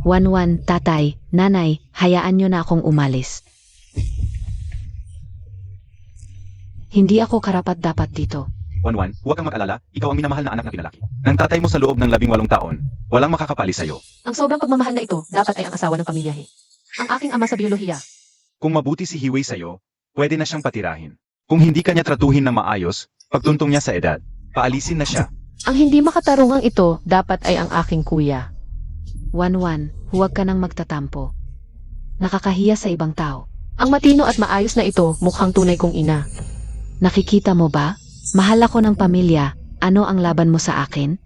Wanwan, tatay, nanay, hayaan nyo na akong umalis. Hindi ako karapat-dapat dito. Wanwan, huwag kang mag-alala, ikaw ang minamahal na anak na pinalaki. Ng tatay mo sa loob ng 18 taon, walang makakapali sa'yo. Ang sobrang pagmamahal na ito, dapat ay ang asawa ng pamilya. Ang aking ama sa biyolohiya. Kung mabuti si Hiwei sa'yo, pwede na siyang patirahin. Kung hindi kanya tratuhin ng maayos, pagtuntong niya sa edad, paalisin na siya. Ang hindi makatarungang ito, dapat ay ang aking kuya. Wanwan, huwag ka nang magtatampo. Nakakahiya sa ibang tao. Ang matino at maayos na ito, mukhang tunay kong ina. Nakikita mo ba? Mahal ako ng pamilya. Ano ang laban mo sa akin?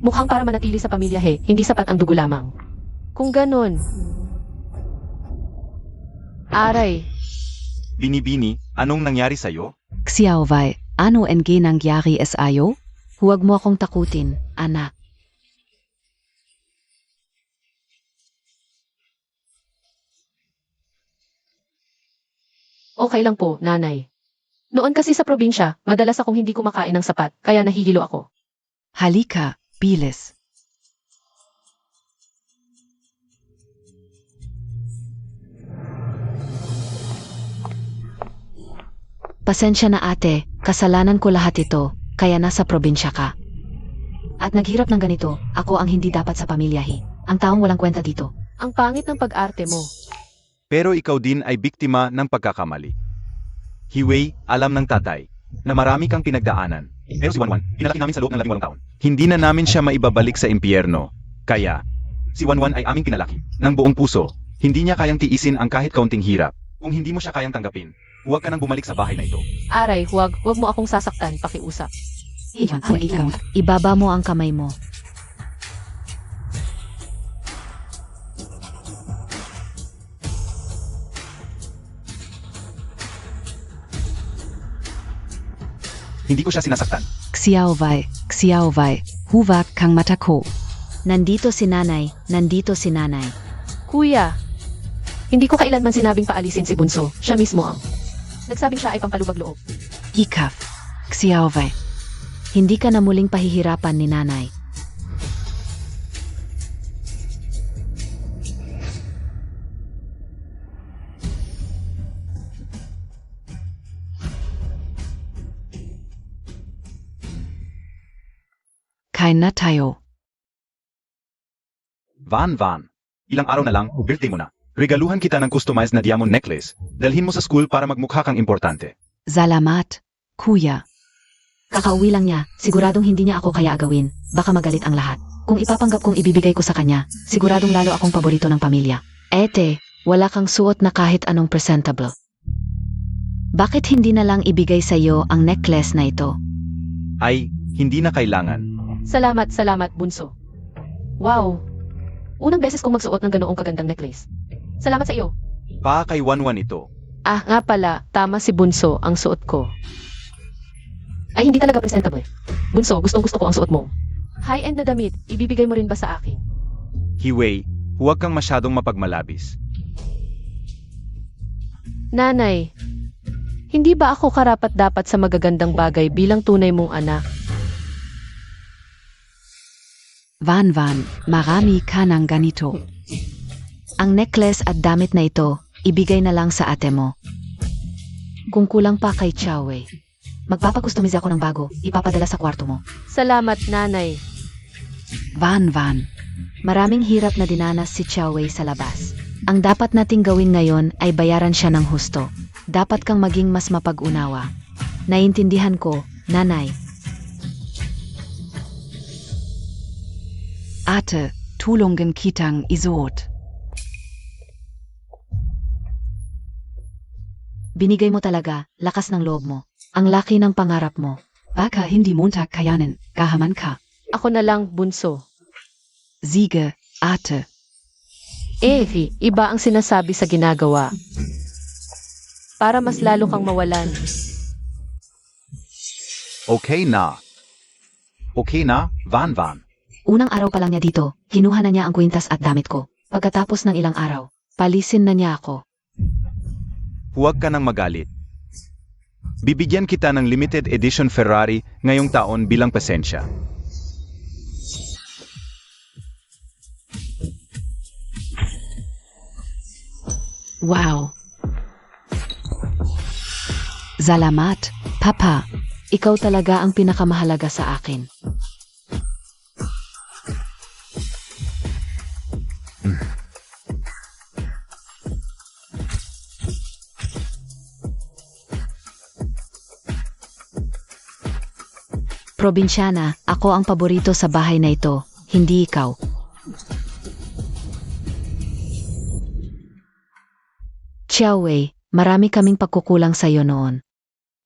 Mukhang para manatili sa pamilya hindi sapat ang dugo lamang. Kung ganon. Aray, Bini-bini, anong nangyari sa'yo? Xiaowei, ano ang nangyari sa'yo? Huwag mo akong takutin, anak. okay lang po, nanay. Noon kasi sa probinsya, madalas akong hindi kumakain ng sapat, kaya nahihilo ako. Halika, bilis. Pasensya na ate, kasalanan ko lahat ito, kaya nasa probinsya ka. At naghirap ng ganito, ako ang hindi dapat sa pamilyahi. Ang taong walang kwenta dito. Ang pangit ng pag-arte mo. Pero ikaw din ay biktima ng pagkakamali. Hiwei, alam ng tatay, na marami kang pinagdaanan. Pero si Wanwan, pinalaki namin sa loob ng 18 taon. Hindi na namin siya maibabalik sa impyerno. Kaya, si Wanwan ay aming pinalaki. Ng buong puso, hindi niya kayang tiisin ang kahit kaunting hirap. Kung hindi mo siya kayang tanggapin, huwag ka nang bumalik sa bahay na ito. Aray, huwag mo akong sasaktan, pakiusap. Ibaba mo ang kamay mo. Hindi ko siya sinasaktan. Xiaowei, huwag kang matako. Nandito si nanay. Kuya, hindi ko kailanman sinabing paalisin si Bunso. Siya mismo ang nagsabing siya ay pampalubag loob. Ikaf, Xiaowei. Hindi ka na muling pahihirapan ni nanay. Kain na tayo. Van, ilang araw na lang, birthday mo na. Regaluhan kita ng customized na diamond necklace. Dalhin mo sa school para magmukha kang importante. Salamat, kuya. Kakauwi lang niya, siguradong hindi niya ako kaya agawin. Baka magalit ang lahat. Kung ipapanggap kong ibibigay ko sa kanya, siguradong lalo akong paborito ng pamilya. Ete, wala kang suot na kahit anong presentable. Bakit hindi na lang ibigay sa iyo ang necklace na ito? Ay, hindi na kailangan. Salamat, Bunso. Wow! Unang beses kong magsuot ng ganoong kagandang necklace. Salamat sa iyo. Pa kay Wanwan ito. Ah, nga pala, tama si Bunso ang suot ko. Ay, hindi talaga presentable. Bunso, gustong-gusto ko ang suot mo. High-end na damit, ibibigay mo rin ba sa akin? Hiwei, huwag kang masyadong mapagmalabis. Nanay, hindi ba ako karapat-dapat sa magagandang bagay bilang tunay mong anak? Van, marami ka ng ganito. Ang necklace at damit na ito, ibigay na lang sa ate mo. Kung kulang pa kay Xiaowei, magpapakustomize ako ng bago, ipapadala sa kwarto mo. Salamat, nanay. Van, maraming hirap na dinanas si Xiaowei sa labas. Ang dapat nating gawin ngayon ay bayaran siya ng husto. Dapat kang maging mas mapag-unawa. Naiintindihan ko, nanay. Ate, tulungan kitang isuot. Binigay mo talaga, lakas ng loob mo. Ang laki ng pangarap mo. Baka hindi mo kayanin, kahaman ka. Ako na lang, Bunso. Sige, ate. Iba ang sinasabi sa ginagawa. Para mas lalo kang mawalan. Okay na, Van. Unang araw pa lang niya dito, kinuha na niya ang kwintas at damit ko. Pagkatapos ng ilang araw, palisin na niya ako. Huwag ka nang magalit. Bibigyan kita ng limited edition Ferrari ngayong taon bilang pasensya. Wow. Salamat, Papa. Ikaw talaga ang pinakamahalaga sa akin. Probinsyana, ako ang paborito sa bahay na ito, hindi ikaw. Xiaowei, marami kaming pagkukulang sa iyo noon.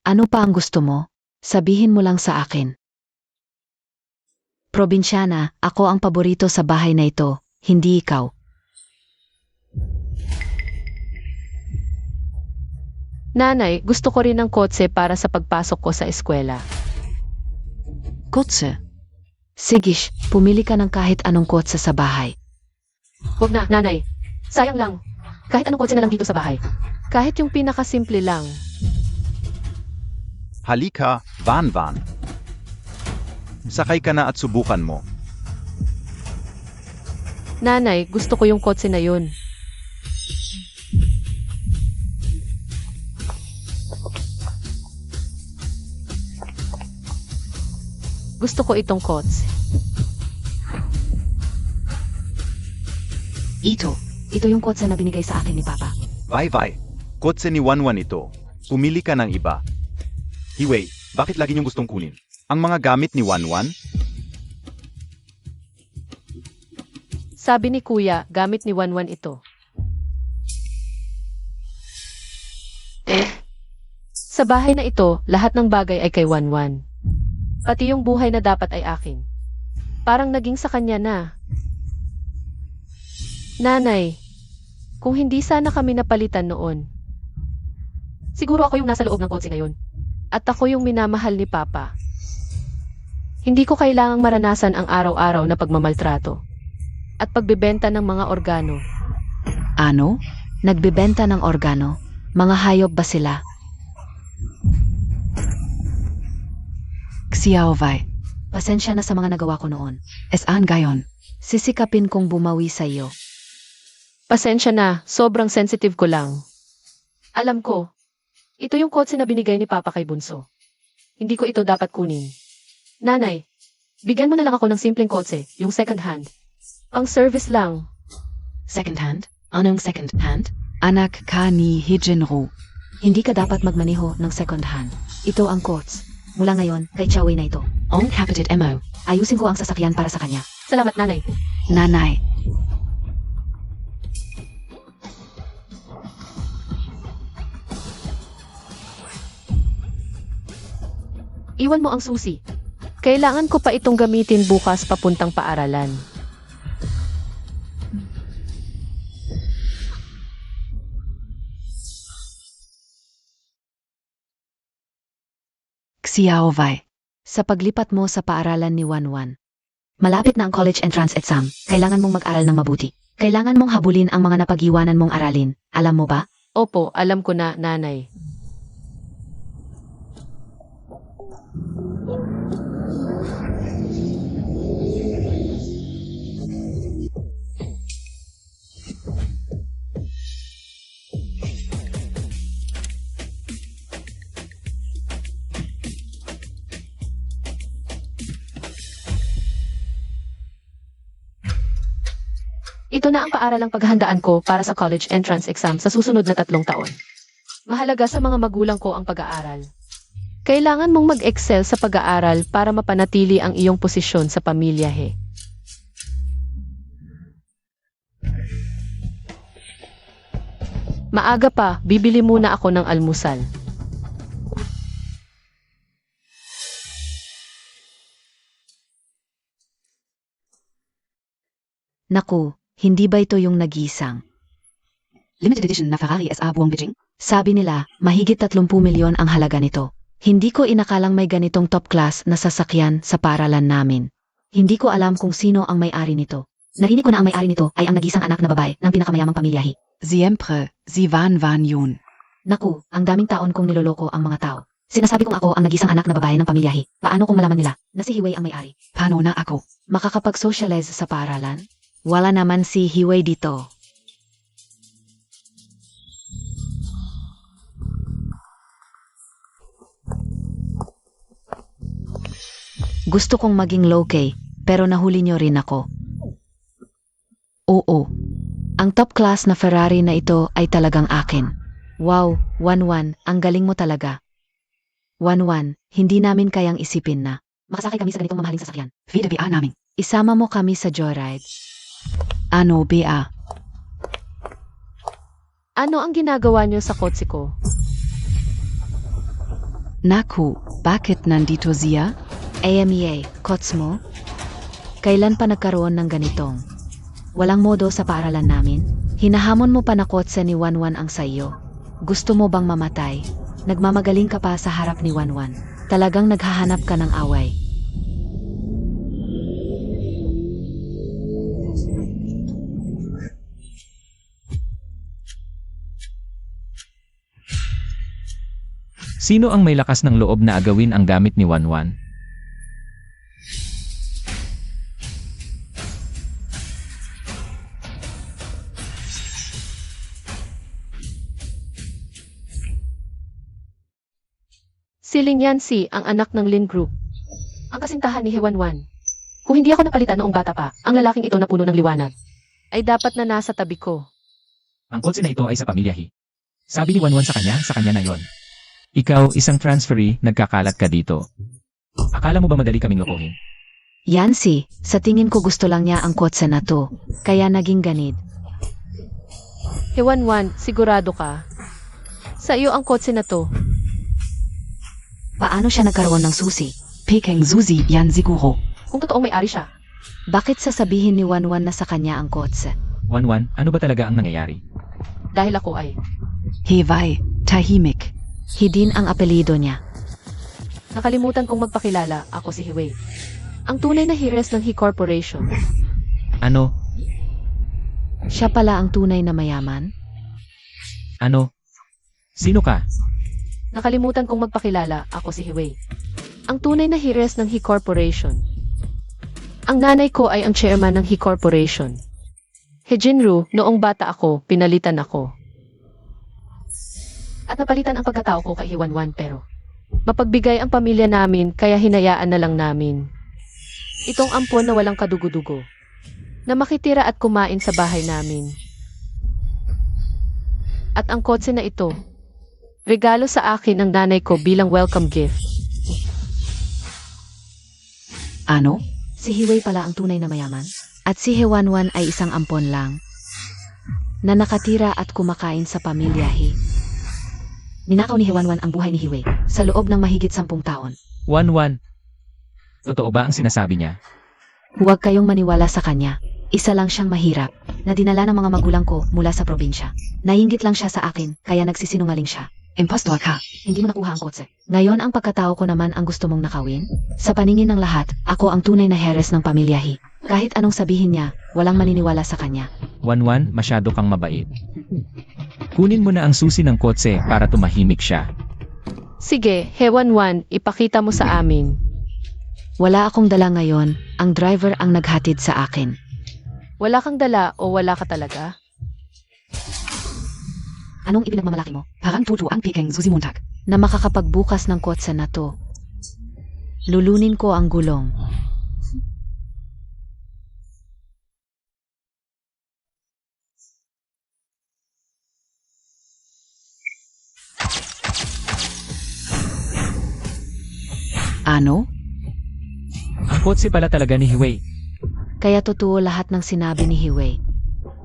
Ano pa ang gusto mo? Sabihin mo lang sa akin. Probinsyana, ako ang paborito sa bahay na ito, hindi ikaw. Nanay, gusto ko rin ng kotse para sa pagpasok ko sa eskwela. Kotse. Sigish, pumili ka ng kahit anong kotse sa bahay. Huwag na, nanay. Sayang lang. Kahit anong kotse na lang dito sa bahay. Kahit yung pinakasimple lang. Halika, Van Van. Sakay ka na at subukan mo. Nanay, gusto ko yung kotse na yun. Gusto ko itong kotse. Ito yung kotse na binigay sa akin ni Papa. Vai. Kotse ni Wanwan ito. Pumili ka ng iba. Hiwei, bakit lagi niyong gustong kunin? Ang mga gamit ni Wanwan? Sabi ni Kuya, gamit ni Wanwan ito. Sa bahay na ito, lahat ng bagay ay kay Wanwan. Pati yung buhay na dapat ay akin. Parang naging sa kanya na. Nanay, kung hindi sana kami napalitan noon, siguro ako yung nasa loob ng kotse ngayon. At ako yung minamahal ni Papa. Hindi ko kailangang maranasan ang araw-araw na pagmamaltrato at pagbebenta ng mga organo. Ano? Nagbebenta ng organo? Mga hayop ba sila? Xiaowei, pasensya na sa mga nagawa ko noon. Saan gayon? Sisikapin kong bumawi sa iyo. Pasensya na, sobrang sensitive ko lang. Alam ko, ito yung kotse na binigay ni Papa kay Bunso. Hindi ko ito dapat kunin. Nanay, bigyan mo na lang ako ng simpleng kotse, yung second hand. Pang service lang. Second hand? Anong second hand? Anak ka ni Hijinru. Hindi ka dapat magmaneho ng second hand. Ito ang kotse. Mula ngayon, kay Xiaowei na ito. On kapatid mo. Ayusin ko ang sasakyan para sa kanya. Salamat, nanay. Nanay. Iwan mo ang susi. Kailangan ko pa itong gamitin bukas papuntang paaralan. Xiaowei. Sa paglipat mo sa paaralan ni Wanwan. Malapit na ang college entrance exam. Kailangan mong mag-aral ng mabuti. Kailangan mong habulin ang mga napag-iwanan mong aralin. Alam mo ba? Opo, alam ko na, nanay. Ito na ang paaralang paghahandaan ko para sa college entrance exam sa susunod na 3 taon. Mahalaga sa mga magulang ko ang pag-aaral. Kailangan mong mag-excel sa pag-aaral para mapanatili ang iyong posisyon sa pamilya, he. Maaga pa, bibili muna ako ng almusal. Naku, hindi ba ito yung nagisang? Limited edition na Ferrari SA buong Beijing? Sabi nila, mahigit 30 milyon ang halaga nito. Hindi ko inakalang may ganitong top class na sasakyan sa paaralan namin. Hindi ko alam kung sino ang may-ari nito. Narinig ko na ang may-ari nito ay ang nagisang anak na babae ng pinakamayamang pamilyahi. Siempre, si Van Van yun. Naku, ang daming taon kong niloloko ang mga tao. Sinasabi kong ako ang nagisang anak na babae ng pamilyahi. Paano kung malaman nila na si Hiwei ang may-ari? Paano na ako? Makakapag-socialize sa paaralan? Wala naman si Hiwei dito. Gusto kong maging low-key, pero nahuli niyo rin ako. Oo. Ang top class na Ferrari na ito ay talagang akin. Wow, 1-1, ang galing mo talaga. 1-1, hindi namin kayang isipin na makasakay kami sa ganitong mamahaling sasakyan. Vida BA namin. Isama mo kami sa joyride. Ano, BA? Ano ang ginagawa niyo sa kotse ko? Naku, bakit nandito siya? AMEA, kots mo? Kailan pa nagkaroon ng ganitong? Walang modo sa paaralan namin? Hinahamon mo pa na kotse ni Wanwan ang sayo. Gusto mo bang mamatay? Nagmamagaling ka pa sa harap ni Wanwan. Talagang naghahanap ka ng away. Sino ang may lakas ng loob na agawin ang gamit ni Wanwan? Si Ling Yancy, ang anak ng Lin Group. Ang kasintahan ni Hewanwan. Kung hindi ako napalitan noong bata pa, ang lalaking ito na puno ng liwanag, ay dapat na nasa tabi ko. Ang kotse na ito ay sa pamilya He. Sabi ni Wanwan sa kanya na yon. Ikaw, isang transferee, nagkakalat ka dito. Akala mo ba madali kaming lokohin? Yancy, sa tingin ko gusto lang niya ang kotse na to, kaya naging ganid. Hewanwan, sigurado ka? Sa iyo ang kotse na to. Paano siya nagkaroon ng susi? Peking Zuzi yan siguro. Kung totoong may-ari siya. Bakit sasabihin ni Wanwan na sa kanya ang kotse? Wanwan, ano ba talaga ang nangyayari? Dahil ako ay Hevay, tahimik. Hidin ang apelido niya. nakalimutan kong magpakilala, ako si Hiwei. Ang tunay na heiress ng He Corporation. Ano? Siya pala ang tunay na mayaman? Ano? Sino ka? Nakalimutan kong magpakilala, ako si Hiwei. Ang tunay na heiress ng He Corporation. Ang nanay ko ay ang chairman ng He Corporation. He Jinru, noong bata ako, pinalitan ako. At napalitan ang pagkatao ko kay Hewanwan pero mapagbigay ang pamilya namin kaya hinayaan na lang namin. Itong ampon na walang kadugo-dugo na makitira at kumain sa bahay namin. At ang kotse na ito, regalo sa akin ng nanay ko bilang welcome gift. Ano? Si Hiwei pala ang tunay na mayaman? At si Hewanwan ay isang ampon lang na nakatira at kumakain sa pamilya He. Ninakaw ni Hewanwan ang buhay ni Hiwei sa loob ng mahigit 10 taon. Wanwan. Totoo ba ang sinasabi niya? Huwag kayong maniwala sa kanya. Isa lang siyang mahirap na dinala ng mga magulang ko mula sa probinsya. Naiinggit lang siya sa akin kaya nagsisinungaling siya. Impostor ka. Hindi mo nakuha ang kotse. Ngayon ang pagkatao ko naman ang gusto mong nakawin? Sa paningin ng lahat, ako ang tunay na heiress ng pamilya He. Kahit anong sabihin niya, walang maniniwala sa kanya. Wanwan, masyado kang mabait. Kunin mo na ang susi ng kotse para tumahimik siya. Sige, Hewanwan, ipakita mo sa amin. Wala akong dala ngayon, ang driver ang naghatid sa akin. Wala kang dala o wala ka talaga? Anong ipinagmamalaki mo? Parang tutu ang Peking Zuzi Montag. Na makakapagbukas ng kotse na to. Lulunin ko ang gulong. Ano? Ang kotse pala talaga ni Hiwei. Kaya totoo lahat ng sinabi ni Hiwei.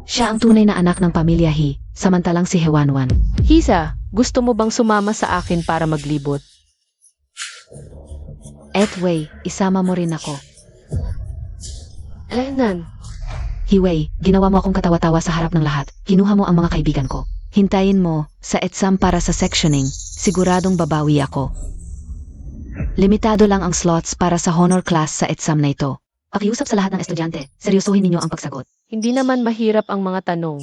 Siya ang tunay na anak ng pamilya He, samantalang si Hewanwan. Hisa, gusto mo bang sumama sa akin para maglibot? Wei, isama mo rin ako. Lenan, Hiwei, ginawa mo akong katawa-tawa sa harap ng lahat. Kinuha mo ang mga kaibigan ko. Hintayin mo, sa exam para sa sectioning, siguradong babawi ako. Limitado lang ang slots para sa honor class sa exam na ito. Pakiusap sa lahat ng estudyante, seryosohin ninyo ang pagsagot. hindi naman mahirap ang mga tanong.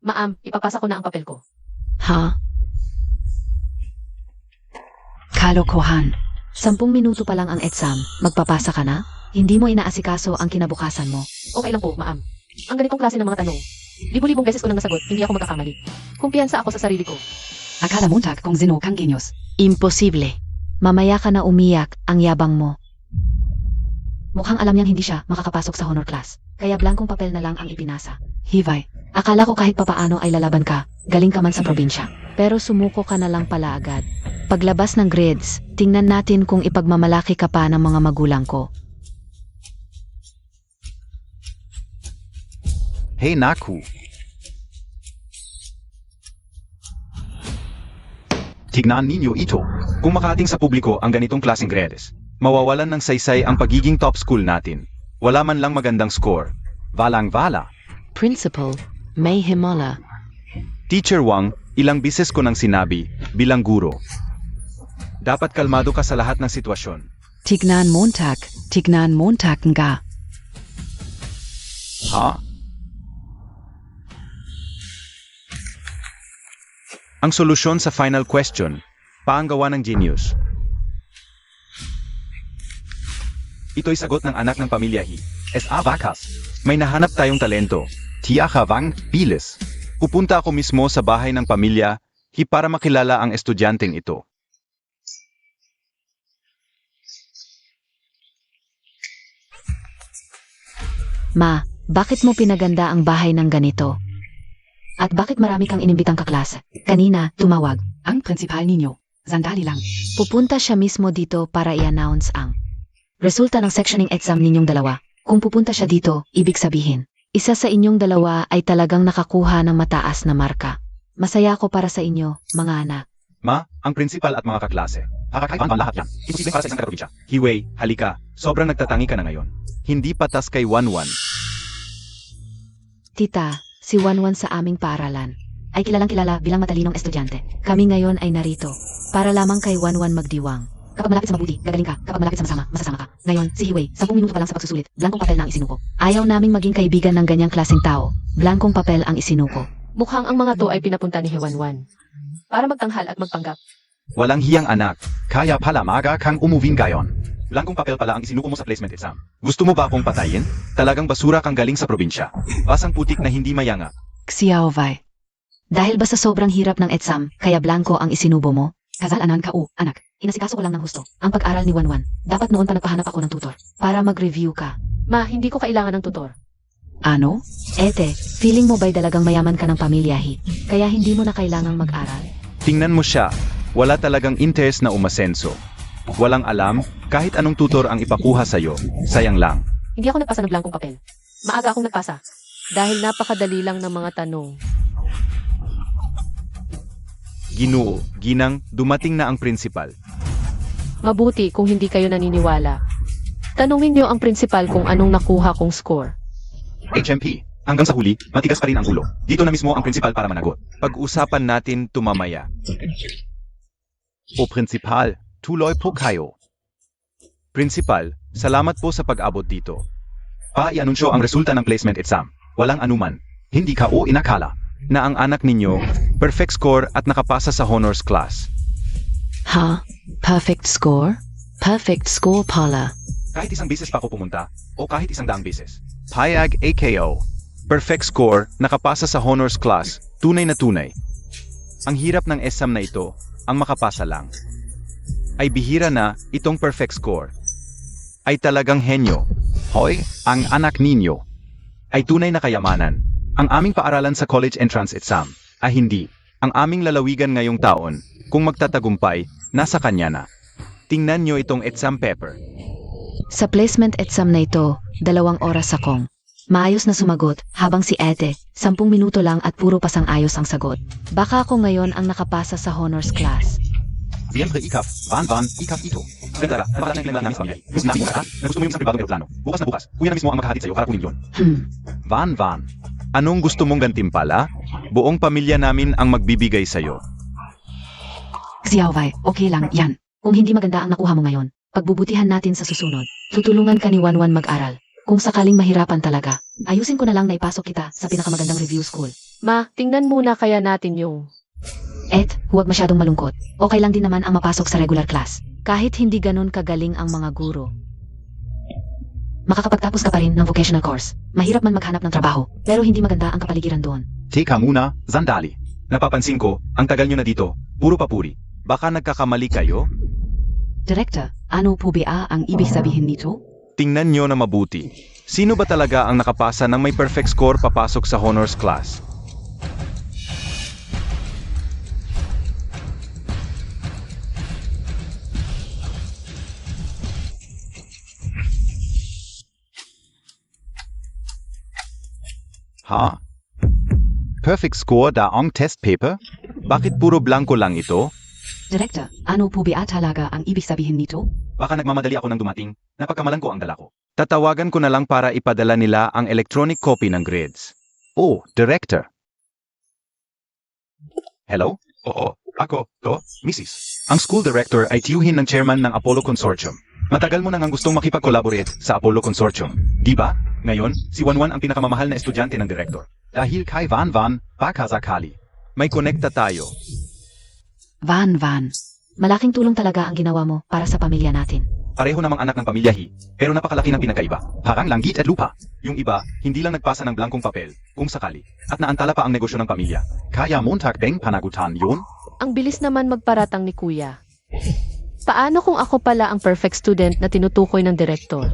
Ma'am, ipapasa ko na ang papel ko. Ha? Kalokohan. 10 minuto pa lang ang exam, magpapasa ka na? Hindi mo inaasikaso ang kinabukasan mo. Okay lang po, ma'am. Ang ganitong klase ng mga tanong, libo-libong beses ko nang nasagot, hindi ako magkakamali. Kumpiyansa ako sa sarili ko. Akala montag kung zino kang genius. Imposible. Mamaya ka na umiyak, ang yabang mo. Mukhang alam niyang hindi siya makakapasok sa honor class. Kaya blankong papel na lang ang ipinasa. Hivay, akala ko kahit papaano ay lalaban ka, galing ka man sa probinsya. Pero sumuko ka na lang pala agad. Paglabas ng grades, tingnan natin kung ipagmamalaki ka pa ng mga magulang ko. Hey Naku! Tignan ninyo ito. Kung makaating sa publiko ang ganitong klaseng grades, mawawalan ng saysay ang pagiging top school natin. Wala man lang magandang score. Valang-vala. Principal, may himala. Teacher Wang, ilang bises ko nang sinabi, bilang guro. Dapat kalmado ka sa lahat ng sitwasyon. Tignan Montag nga. Ha? Ang solusyon sa final question, paanggawa ng genius. Ito'y sagot ng anak ng pamilya He. S.A. Vacas. May nahanap tayong talento. Tiaka Wang, bilis. Pupunta ako mismo sa bahay ng pamilya He para makilala ang estudyanteng ito. Ma, bakit mo pinaganda ang bahay ng ganito? At bakit marami kang inimbitang kaklase? Kanina, tumawag. Ang prinsipal ninyo. Sandali lang. Pupunta siya mismo dito para i-announce ang resulta ng sectioning exam ninyong dalawa. Kung pupunta siya dito, ibig sabihin, isa sa inyong dalawa ay talagang nakakuha ng mataas na marka. Masaya ako para sa inyo, mga anak. Ma, ang principal at mga kaklase. Hakakaiban lahat yan. Imposible para sa isang taga-probinsya. Hiwei, halika. Sobrang nagtatangi ka na ngayon. Hindi patas kay Wanwan. Tita, si Wanwan sa aming paaralan ay kilalang kilala bilang matalinong estudyante. Kami ngayon ay narito para lamang kay Wanwan magdiwang. Kapag malapit sa mabuti, gagaling ka. Kapag malapit sa masama, masasama ka. Ngayon, si Hiwei, 10 minuto pa lang sa pagsusulit, blankong papel na ang isinuko. Ayaw naming maging kaibigan ng ganyang klaseng tao. Blankong papel ang isinuko. Mukhang ang mga to ay pinapunta ni Hiwanwan para magtanghal at magpanggap. Walang hiyang anak. Kaya pala maaga kang umuwing gayon. Blankong papel pala ang isinuko mo sa placement exam. Gusto mo ba akong patayin? Talagang basura kang galing sa probinsya. Basang putik na hindi mayanga. Xiaovai. Dahil ba sa sobrang hirap ng exam, kaya blanco ang isinubo mo? Kasalanan ka anak. Inasikaso ko lang ng husto. Ang pag-aral ni Wanwan. Dapat noon pa nagpahanap ako ng tutor. Para mag-review ka. Ma, hindi ko kailangan ng tutor. Ano? Ete, feeling mo ba'y dalagang mayaman ka ng pamilya, He? Kaya hindi mo na kailangang mag-aral. Tingnan mo siya. Wala talagang interest na umasenso. Walang alam, kahit anong tutor ang ipakuha sa'yo. Sayang lang. Hindi ako nagpasa ng blankong papel. Maaga akong nagpasa. Dahil napakadali lang ng mga tanong. Ginoo, ginang, dumating na ang principal. Mabuti kung hindi kayo naniniwala. Tanungin niyo ang principal kung anong nakuha kong score. HMP, hanggang sa huli, matigas pa rin ang ulo. Dito na mismo ang principal para managot. Pag-usapan natin tumamaya. O principal, tuloy po kayo. Principal, salamat po sa pag-abot dito. Pa-i-anunsyo ang resulta ng placement exam. Walang anuman. Hindi ka o inakala na ang anak ninyo, perfect score at nakapasa sa honors class. Ha? Perfect score? Perfect score pala. Kahit isang beses pa ako pumunta, o kahit isang daang beses. Payag AKO. Perfect score, nakapasa sa honors class, tunay na tunay. Ang hirap ng exam na ito, ang makapasa lang. Ay bihira na itong perfect score. Ay talagang henyo. Hoy, ang anak ninyo ay tunay na kayamanan. Ang aming paaralan sa college entrance exam ay hindi. Ang aming lalawigan ngayong taon, kung magtatagumpay, nasa kanya na. Tingnan nyo itong exam paper. Sa placement exam na ito, 2 oras akong maayos na sumagot habang si Ete, 10 minuto lang at puro pasang ayos ang sagot. Baka ako ngayon ang nakapasa sa honors class. Siyempre ikaf, van, ikaf ito. Ganda, napakala ng kailangan namin sa pamilya. Gusto namin ka, na gusto mo yung isang pribadong eroplano. Bukas na bukas, kuya na mismo ang maghahatid sa'yo para kunin yun. Van. Anong gusto mong gantimpala? Buong pamilya namin ang magbibigay sa'yo. Xiaowai, okay lang, yan. Kung hindi maganda ang nakuha mo ngayon, pagbubutihan natin sa susunod. Tutulungan ka ni Wanwan mag-aral. Kung sakaling mahirapan talaga, ayusin ko na lang na ipasok kita sa pinakamagandang review school. Ma, tingnan muna kaya natin yung... Huwag masyadong malungkot. Okay lang din naman ang mapasok sa regular class. Kahit hindi ganun kagaling ang mga guro. Makakapagtapos ka pa rin ng vocational course. Mahirap man maghanap ng trabaho, pero hindi maganda ang kapaligiran doon. Teka muna, sandali. Napapansin ko, ang tagal nyo na dito, puro papuri. Baka nagkakamali kayo? Director, ano po ba ang ibig sabihin nito? Tingnan nyo na mabuti. Sino ba talaga ang nakapasa ng may perfect score papasok sa honors class? Ha? Perfect score daang test paper? Bakit puro blanco lang ito? Director, ano po ba talaga ang ibig sabihin nito? Baka nagmamadali ako ng dumating, napagkamalan ko ang dala ko. Tatawagan ko na lang para ipadala nila ang electronic copy ng grades. Oh, Director. Hello? Oo, ako, to, Mrs. Ang school director ay tiyuhin ng chairman ng Apollo Consortium. Matagal mo na ngang gustong makipag-collaborate sa Apollo Consortium. Di ba? Ngayon, si Wanwan ang pinakamamahal na estudyante ng director. Dahil kay Van, pakazakali. May konekta tayo. Van, malaking tulong talaga ang ginawa mo para sa pamilya natin. Pareho namang anak ng pamilya He, pero napakalaki ng pinagkaiba. Parang langgit at lupa. Yung iba, hindi lang nagpasa ng blankong papel, kung sakali. At naantala pa ang negosyo ng pamilya. Kaya montag beng panagutan yun? Ang bilis naman magparatang ni Kuya. Paano kung ako pala ang perfect student na tinutukoy ng direktor?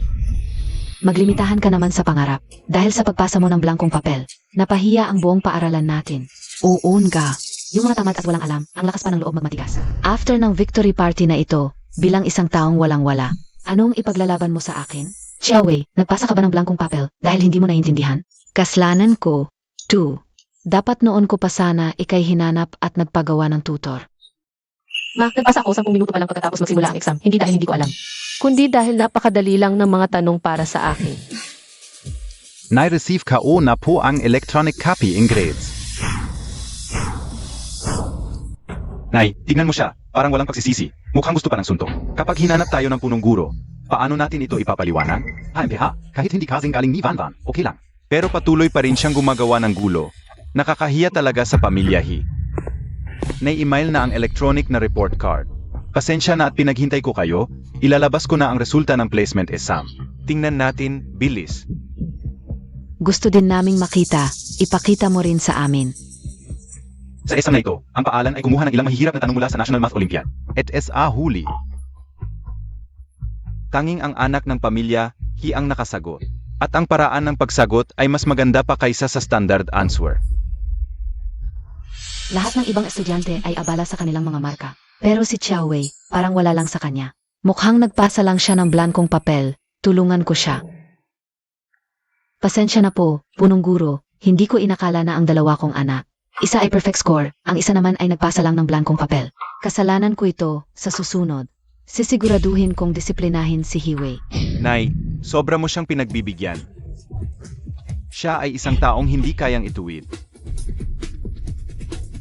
Maglimitahan ka naman sa pangarap. Dahil sa pagpasa mo ng blankong papel, napahiya ang buong paaralan natin. Oo nga. Yung mga tamad at walang alam, ang lakas pa ng loob magmatigas. After ng victory party na ito, bilang isang taong walang-wala, anong ipaglalaban mo sa akin? Xiaowei, nagpasa ka ba ng blankong papel dahil hindi mo naiintindihan? Kaslanan ko. 2. Dapat noon ko pa sana ikay hinanap at nagpagawa ng tutor. Ma, nagpasa ako 10 minuto pa lang pagkatapos magsimula ang exam. Hindi dahil hindi ko alam. Kundi dahil napakadali lang ng mga tanong para sa akin. Nai-receive KO na po ang electronic copy in grades. Nay, tignan mo siya. Parang walang pagsisisi. Mukhang gusto pa ng suntok. Kapag hinanap tayo ng punong guro, paano natin ito ipapaliwanag? Kahit hindi kasing galing ni Van, okay lang. Pero patuloy pa rin siyang gumagawa ng gulo. Nakakahiya talaga sa pamilya He. Nai-email na ang electronic na report card. Pasensya na at pinaghintay ko kayo, ilalabas ko na ang resulta ng placement exam. Tingnan natin, bilis. Gusto din naming makita, ipakita mo rin sa amin. Sa exam na ito, ang paalan ay kumuha ng ilang mahihirap na tanong mula sa National Math Olympiad. At SA huli. Tanging ang anak ng pamilya, He ang nakasagot. At ang paraan ng pagsagot ay mas maganda pa kaysa sa standard answer. Lahat ng ibang estudyante ay abala sa kanilang mga marka. Pero si Xiaowei, parang wala lang sa kanya. Mukhang nagpasa lang siya ng blankong papel, tulungan ko siya. Pasensya na po, punong guro, hindi ko inakala na ang dalawa kong anak. Isa ay perfect score, ang isa naman ay nagpasa lang ng blankong papel. Kasalanan ko ito, sa susunod. Sisiguraduhin kong disiplinahin si Hiwei. Nay, sobra mo siyang pinagbibigyan. Siya ay isang taong hindi kayang ituwid.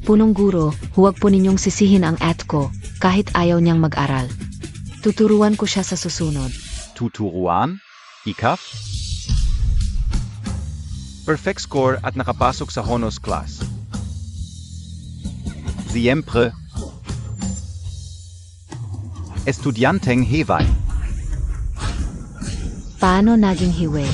Punong guro, huwag po ninyong sisihin ang ko, kahit ayaw niyang mag-aral. Tuturuan ko siya sa susunod. Tuturuan? Ikaf? Perfect score at nakapasok sa honors class. Siempre. Estudyanteng Hewei. Paano naging Hiwei?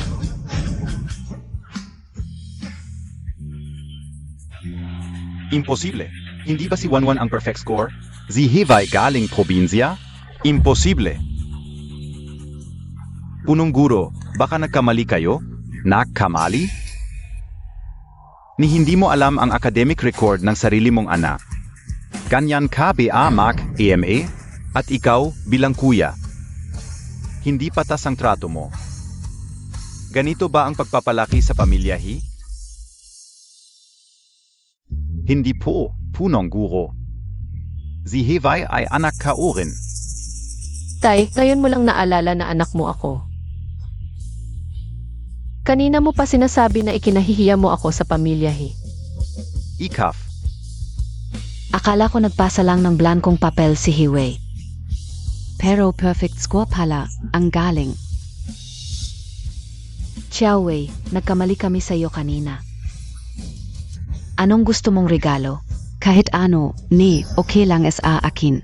Imposible. Hindi ba si Wanwan ang perfect score? Si Hewei galing probinsya? Imposible. Punong guro, baka nagkamali kayo? Nagkamali? Ni hindi mo alam ang academic record ng sarili mong anak. Ganyan ka ba Mac, AMA? At ikaw, bilang kuya. Hindi patas ang trato mo. Ganito ba ang pagpapalaki sa pamilya He? Hindi po, punong guro. Si Hewei ay anak ka rin. Tay, ngayon mo lang naalala na anak mo ako. Kanina mo pa sinasabi na ikinahihiya mo ako sa pamilya He. Ikaf. Akala ko nagpasa lang ng blankong papel si Hiwei. Pero perfect score pala, ang galing. Xiaowei, nagkamali kami sa iyo kanina. Anong gusto mong regalo? Kahit ano, okay lang sa akin.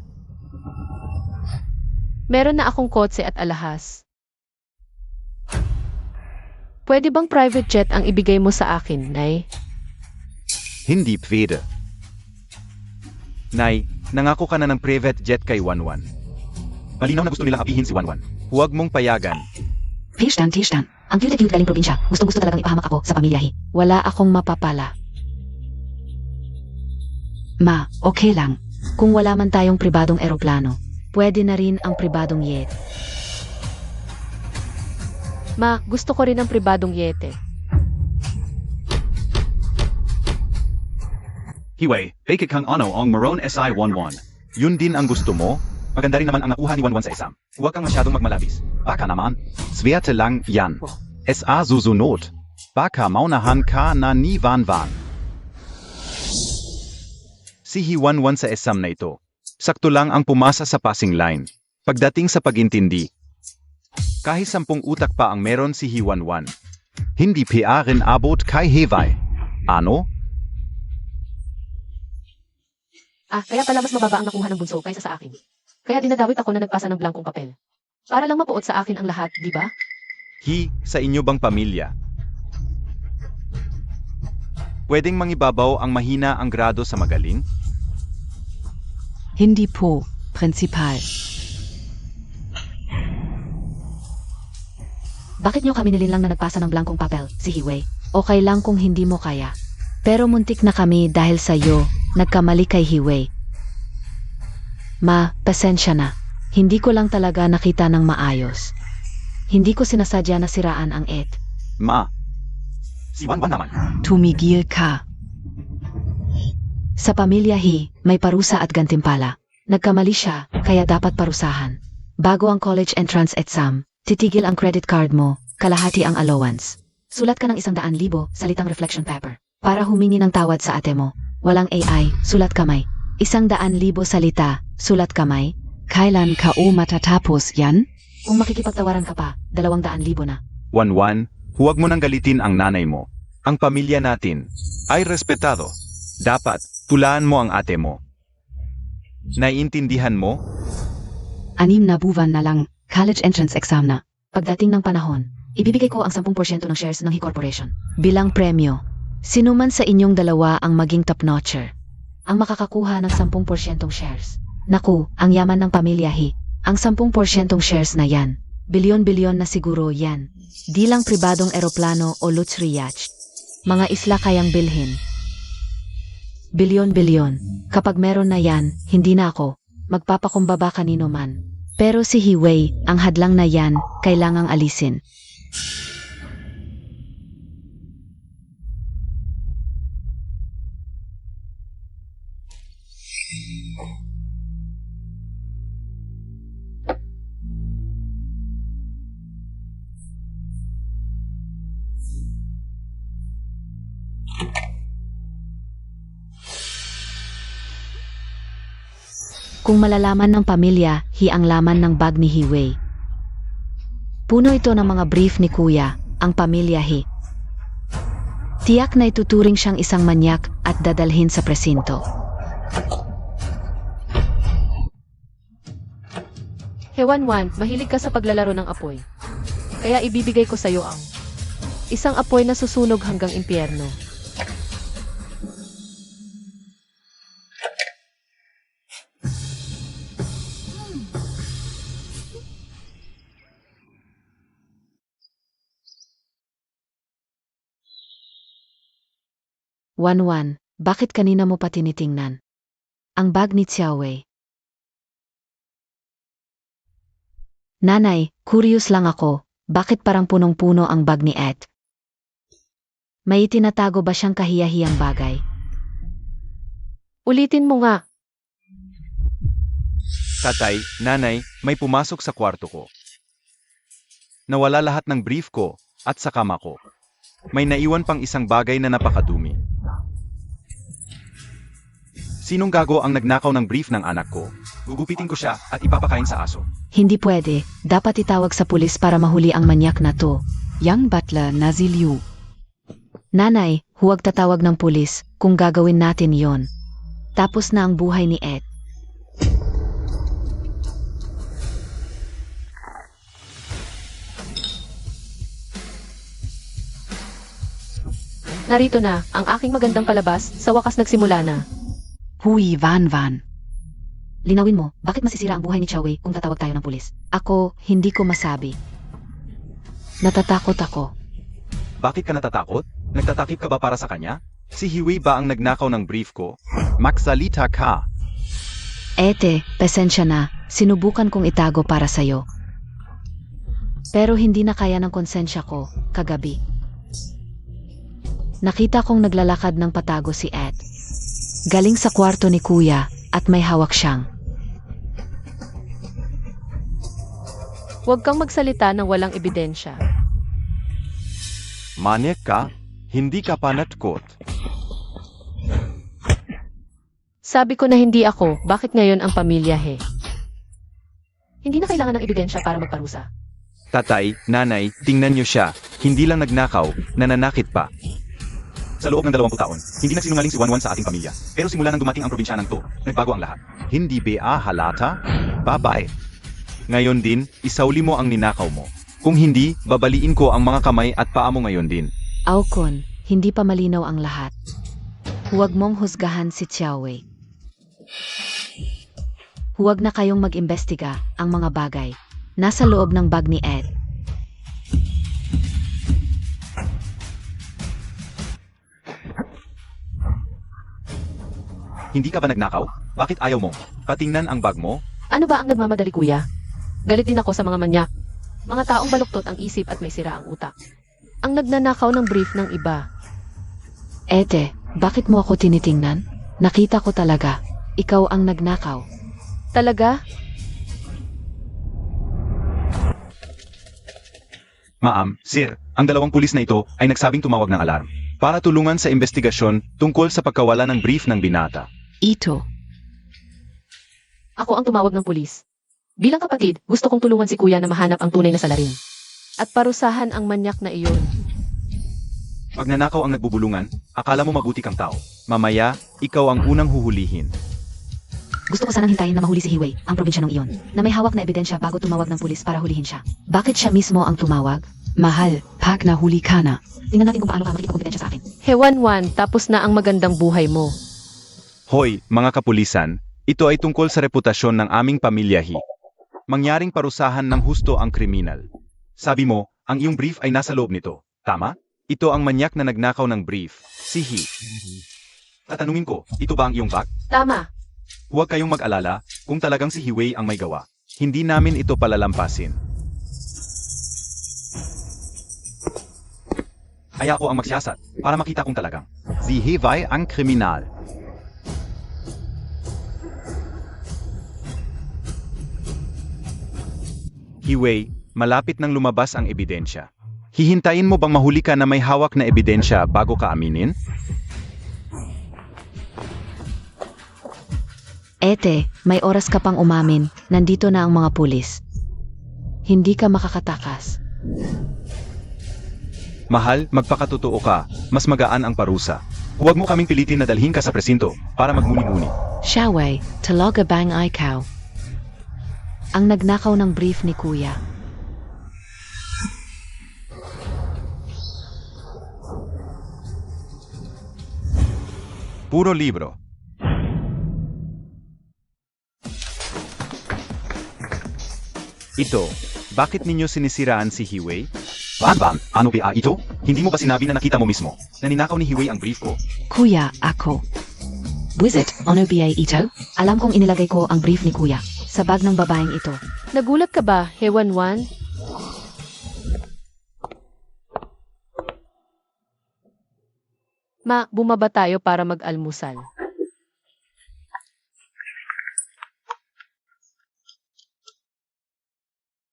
Meron na akong kotse at alahas. Pwede bang private jet ang ibigay mo sa akin, Nay? Hindi pwede. Nay, nangako ka na ng private jet kay Wanwan. Malinaw na gusto nilang apihin si Wanwan. Huwag mong payagan. Tistan. Ang cute-cute galing probinsya. Gustong-gusto talagang ipahamak ako sa pamilya He. Wala akong mapapala. Ma, okay lang. Kung wala man tayong pribadong eroplano, pwede na rin ang pribadong yet. Ma, gusto ko rin ng pribadong yete. Hiway, fake kang ano ang Maroon SI-11. Yun din ang gusto mo? Maganda rin naman ang nakuha ni 11 sa exam. Huwag kang masyadong magmalabis. Baka naman. Swerte lang yan. SA susunod. Baka maunahan ka na ni Van. Si Hi-11 sa exam na ito. Sakto lang ang pumasa sa passing line. Pagdating sa pag-intindi. Kahit 10 utak pa ang meron si Hi-11. Hindi pa rin abot kay Hiway. Ano? Kaya pala mas mababa ang nakuha ng bunso kaysa sa akin. Kaya dinadawit ako na nagpasa ng blankong papel. Para lang mapuot sa akin ang lahat, di ba? Sa inyo bang pamilya? Pwedeng mangibabaw ang mahina ang grado sa magaling? Hindi po, Principal. Bakit niyo kami nilin lang na nagpasa ng blankong papel, si Hiway? Okay lang kung hindi mo kaya. Pero muntik na kami dahil sa iyo, nagkamali kay Hiway. Ma, pasensya na. Hindi ko lang talaga nakita ng maayos. Hindi ko sinasadya na siraan ang et. Ma. Si Wanwan naman. Tumigil ka. Sa pamilya He, may parusa at gantimpala. Nagkamali siya, kaya dapat parusahan. Bago ang college entrance exam, titigil ang credit card mo, kalahati ang allowance. Sulat ka ng 100,000 salitang reflection paper. Para humingi ng tawad sa ate mo. Walang AI, sulat kamay. 100,000 salita, sulat kamay. Kailan ka matatapos yan? Kung makikipagtawaran ka pa, 200,000 na. Wanwan, huwag mo nang galitin ang nanay mo. Ang pamilya natin ay respetado. Dapat, tulaan mo ang ate mo. Naiintindihan mo? 6 na buwan na lang, college entrance exam na. Pagdating ng panahon, ibibigay ko ang 10% ng shares ng He Corporation. Bilang premyo, sino man sa inyong dalawa ang maging top-notcher? Ang makakakuha ng 10% shares. Naku, ang yaman ng pamilya He. Ang 10% shares na yan. Bilyon-bilyon na siguro yan. Di lang pribadong eroplano o luxury yacht. Mga isla kayang bilhin. Bilyon-bilyon. Kapag meron na yan, hindi na ako magpapakumbaba kanino man. Pero si Hiway, ang hadlang na yan, kailangang alisin. Kung malalaman ng pamilya, He ang laman ng bag ni Hiway. Puno ito ng mga brief ni Kuya, ang pamilya He. Tiyak na ituturing siyang isang manyak at dadalhin sa presinto. Wanwan, mahilig ka sa paglalaro ng apoy. Kaya ibibigay ko sa'yo ang isang apoy na susunog hanggang impyerno. Wanwan, bakit kanina mo pa tinitingnan? Ang bag ni Xiaowei. Nanay, curious lang ako, bakit parang punong-puno ang bag ni Ed? May itinatago ba siyang kahiyahiyang bagay? Ulitin mo nga. Tatay, nanay, may pumasok sa kwarto ko. Nawala lahat ng brief ko at sa kama ko. May naiwan pang isang bagay na napakadumi. Sinong gago ang nagnakaw ng brief ng anak ko? Gugupitin ko siya at ipapakain sa aso. Hindi pwede, dapat itawag sa pulis para mahuli ang manyak na to. Young butler na si Liu. Nanay, huwag tatawag ng pulis kung gagawin natin yon. Tapos na ang buhay ni Ed. Narito na, ang aking magandang palabas, sa wakas nagsimula na. Huy, Van. Linawin mo, bakit masisira ang buhay ni Xiaowei kung tatawag tayo ng pulis? Ako, hindi ko masabi. Natatakot ako. Bakit ka natatakot? Nagtatakip ka ba para sa kanya? Si Hiwei ba ang nagnakaw ng brief ko? Magsalita ka. Ete, pasensya na. Sinubukan kong itago para sa'yo. Pero hindi na kaya ng konsensya ko, kagabi. Nakita kong naglalakad ng patago si Ed. Galing sa kwarto ni Kuya at may hawak siyang. Huwag kang magsalita ng walang ebidensya. Maniak ka? Hindi ka panatkot. Sabi ko na hindi ako, bakit ngayon ang pamilya he? Hindi na kailangan ng ebidensya para magparusa. Tatay, nanay, tingnan niyo siya. Hindi lang nagnakaw, nananakit pa. Sa loob ng 20 taon, hindi nagsinungaling si Wanwan sa ating pamilya. Pero simula nang dumating ang probinsyanang to, nagbago ang lahat. Hindi ba halata? Babae. Ngayon din, isauli mo ang ninakaw mo. Kung hindi, babaliin ko ang mga kamay at paa mo ngayon din. Aukon, hindi pa malinaw ang lahat. Huwag mong husgahan si Xiaowei. Huwag na kayong mag-imbestiga ang mga bagay. Nasa loob ng bag ni Ed. Hindi ka ba nagnakaw? Bakit ayaw mo? Patingnan ang bag mo? Ano ba ang nagmamadali, kuya? Galit din ako sa mga manyak. Mga taong baluktot ang isip at may sira ang utak. Ang nagnanakaw ng brief ng iba. Ete, bakit mo ako tinitingnan? Nakita ko talaga. Ikaw ang nagnakaw. Talaga? Ma'am, sir, ang dalawang pulis na ito ay nagsabing tumawag ng alarm para tulungan sa investigasyon tungkol sa pagkawala ng brief ng binata. Ito. Ako ang tumawag ng pulis. Bilang kapatid, gusto kong tulungan si kuya na mahanap ang tunay na salarin. At parusahan ang manyak na iyon. Pag nanakaw ang nagbubulungan, akala mo mabuti kang tao. Mamaya, ikaw ang unang huhulihin. Gusto ko sanang hintayin na mahuli si Hiwei, ang probinsyanong iyon, na may hawak na ebidensya bago tumawag ng pulis para hulihin siya. Bakit siya mismo ang tumawag? Mahal, pag nahuli ka na. Tingnan natin kung paano ka makikipag-ebidensya sa akin. Hewan-wan, tapos na ang magandang buhay mo. Hoy, mga kapulisan, ito ay tungkol sa reputasyon ng aming pamilyahi. Mangyaring parusahan ng husto ang kriminal. Sabi mo, ang iyong brief ay nasa loob nito. Tama? Ito ang manyak na nagnakaw ng brief, si He. Tatanungin ko, ito ba ang iyong bag? Tama. Huwag kayong mag-alala, kung talagang si Hiwei ang may gawa. Hindi namin ito palalampasin. Kaya ako ang magsiyasat, para makita kung talagang si Hiwei ang kriminal. Hiwei, malapit nang lumabas ang ebidensya. Hihintayin mo bang mahuli ka na may hawak na ebidensya bago ka aminin? Ete, may oras ka pang umamin, nandito na ang mga pulis. Hindi ka makakatakas. Mahal, magpakatotoo ka, mas magaan ang parusa. Huwag mo kaming pilitin na dalhin ka sa presinto para magmuni-muni. Xiaowei, talaga bang ikaw? Ang nagnakaw ng brief ni Kuya. Puro libro. Ito, bakit ninyo sinisiraan si Hiwei? Ban, ano ba ito? Hindi mo ba sinabi na nakita mo mismo na ninakaw ni Hiwei ang brief ko? Kuya, ako. Wizard, ano ba ito? Alam kong inilagay ko ang brief ni Kuya sa bag ng babaeng ito. Nagulat ka ba, Hewan-wan? Ma, bumaba tayo para mag-almusal.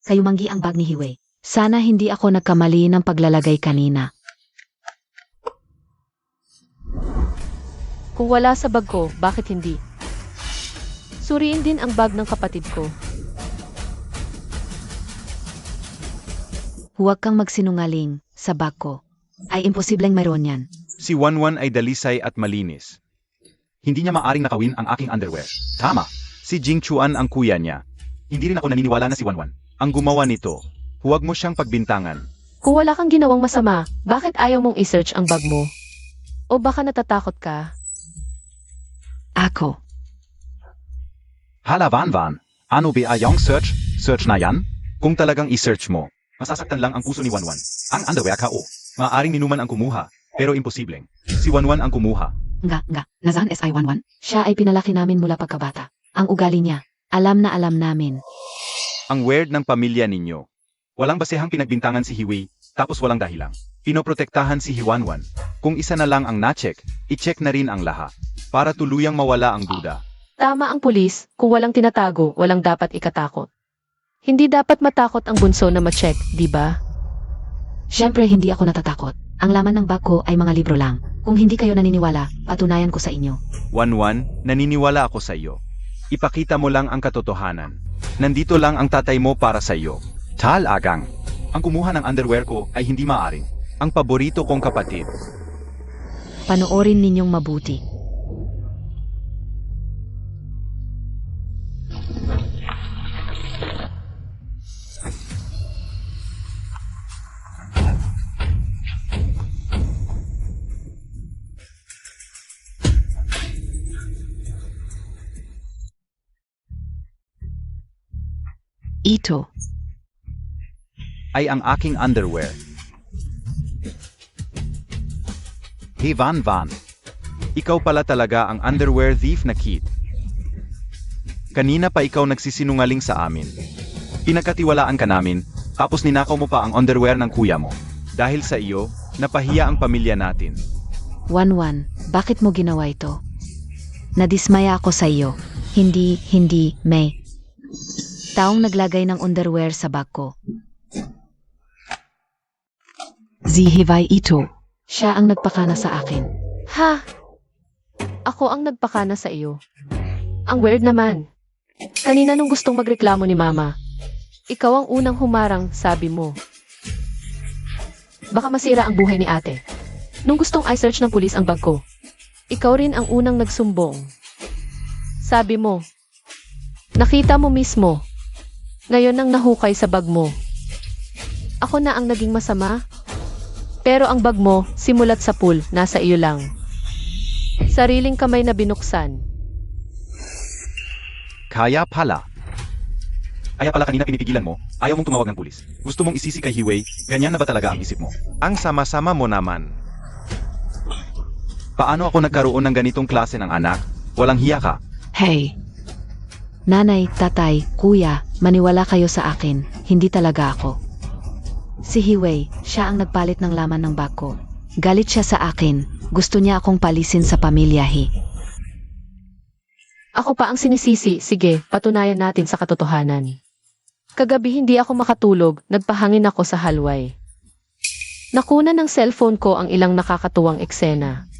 Kayumanggi ang bag ni Hiwei. Sana hindi ako nagkamali ng paglalagay kanina. Kung wala sa bag ko, bakit hindi? Suriin din ang bag ng kapatid ko. Huwag kang magsinungaling sa bag ko. Ay imposibleng mayroon yan. Si Wanwan ay dalisay at malinis. Hindi niya maaring nakawin ang aking underwear. Tama, si Jing Chuan ang kuya niya. Hindi rin ako naniniwala na si Wanwan ang gumawa nito. Huwag mo siyang pagbintangan. Kung wala kang ginawang masama, bakit ayaw mong i-search ang bag mo? O baka natatakot ka? Ako. Hala Wanwan, ano ba yung search? Search na yan? Kung talagang i-search mo, Masasaktan lang ang puso ni Wanwan. Ang underwear ka o. Maaring ninuman ang kumuha, pero imposibleng. Si Wanwan ang kumuha. Nga, nasaan SI11? Siya ay pinalaki namin mula pagkabata. Ang ugali niya, alam na alam namin. Ang weird ng pamilya ninyo. Walang basehang pinagbintangan si Hiwei, tapos walang dahilan. Pinoprotektahan si Hiwanwan. Kung isa na lang ang na-check, i-check na rin ang lahat. Para tuluyang mawala ang duda. Tama ang pulis, kung walang tinatago, walang dapat ikatakot. Hindi dapat matakot ang bunso na ma-check, di ba? Siyempre hindi ako natatakot. Ang laman ng bag ko ay mga libro lang. Kung hindi kayo naniniwala, patunayan ko sa inyo. Wanwan, naniniwala ako sa iyo. Ipakita mo lang ang katotohanan. Nandito lang ang tatay mo para sa iyo. Tal Agang. Ang kumuha ng underwear ko ay hindi maaring. Ang paborito kong kapatid. Panoorin ninyong mabuti. Ito. Ay ang aking underwear. Hey Van. Ikaw pala talaga ang underwear thief na kid. Kanina pa ikaw nagsisinungaling sa amin. Pinagkatiwalaan ka namin, tapos ninakaw mo pa ang underwear ng kuya mo. Dahil sa iyo, napahiya ang pamilya natin. Wanwan, bakit mo ginawa ito? Nadismaya ako sa iyo. Hindi, May. Taong naglagay ng underwear sa bag ko. Zihivay ito. Siya ang nagpakana sa akin. Ha? Ako ang nagpakana sa iyo. Ang weird naman. Kanina nung gustong magreklamo ni Mama, ikaw ang unang humarang, sabi mo. Baka masira ang buhay ni ate. Nung gustong i-search ng pulis ang bag ko, ikaw rin ang unang nagsumbong. Sabi mo, nakita mo mismo. Ngayon nang nahukay sa bag mo. Ako na ang naging masama. Pero ang bag mo, simulat sa pool, nasa iyo lang. Sariling kamay na binuksan. Kaya pala kanina pinipigilan mo, ayaw mong tumawag ng pulis. Gusto mong isisi kay Hiwei, ganyan na ba talaga ang isip mo? Ang sama-sama mo naman. Paano ako nagkaroon ng ganitong klase ng anak? Walang hiya ka. Hey! Nanay, tatay, kuya, maniwala kayo sa akin, hindi talaga ako. Si Hiwei, siya ang nagpalit ng laman ng bag ko. Galit siya sa akin, gusto niya akong palisin sa pamilya Hi. Ako pa ang sinisisi, sige, patunayan natin sa katotohanan. Kagabi hindi ako makatulog, nagpahangin ako sa halway. Nakuna ng cellphone ko ang ilang nakakatuwang eksena.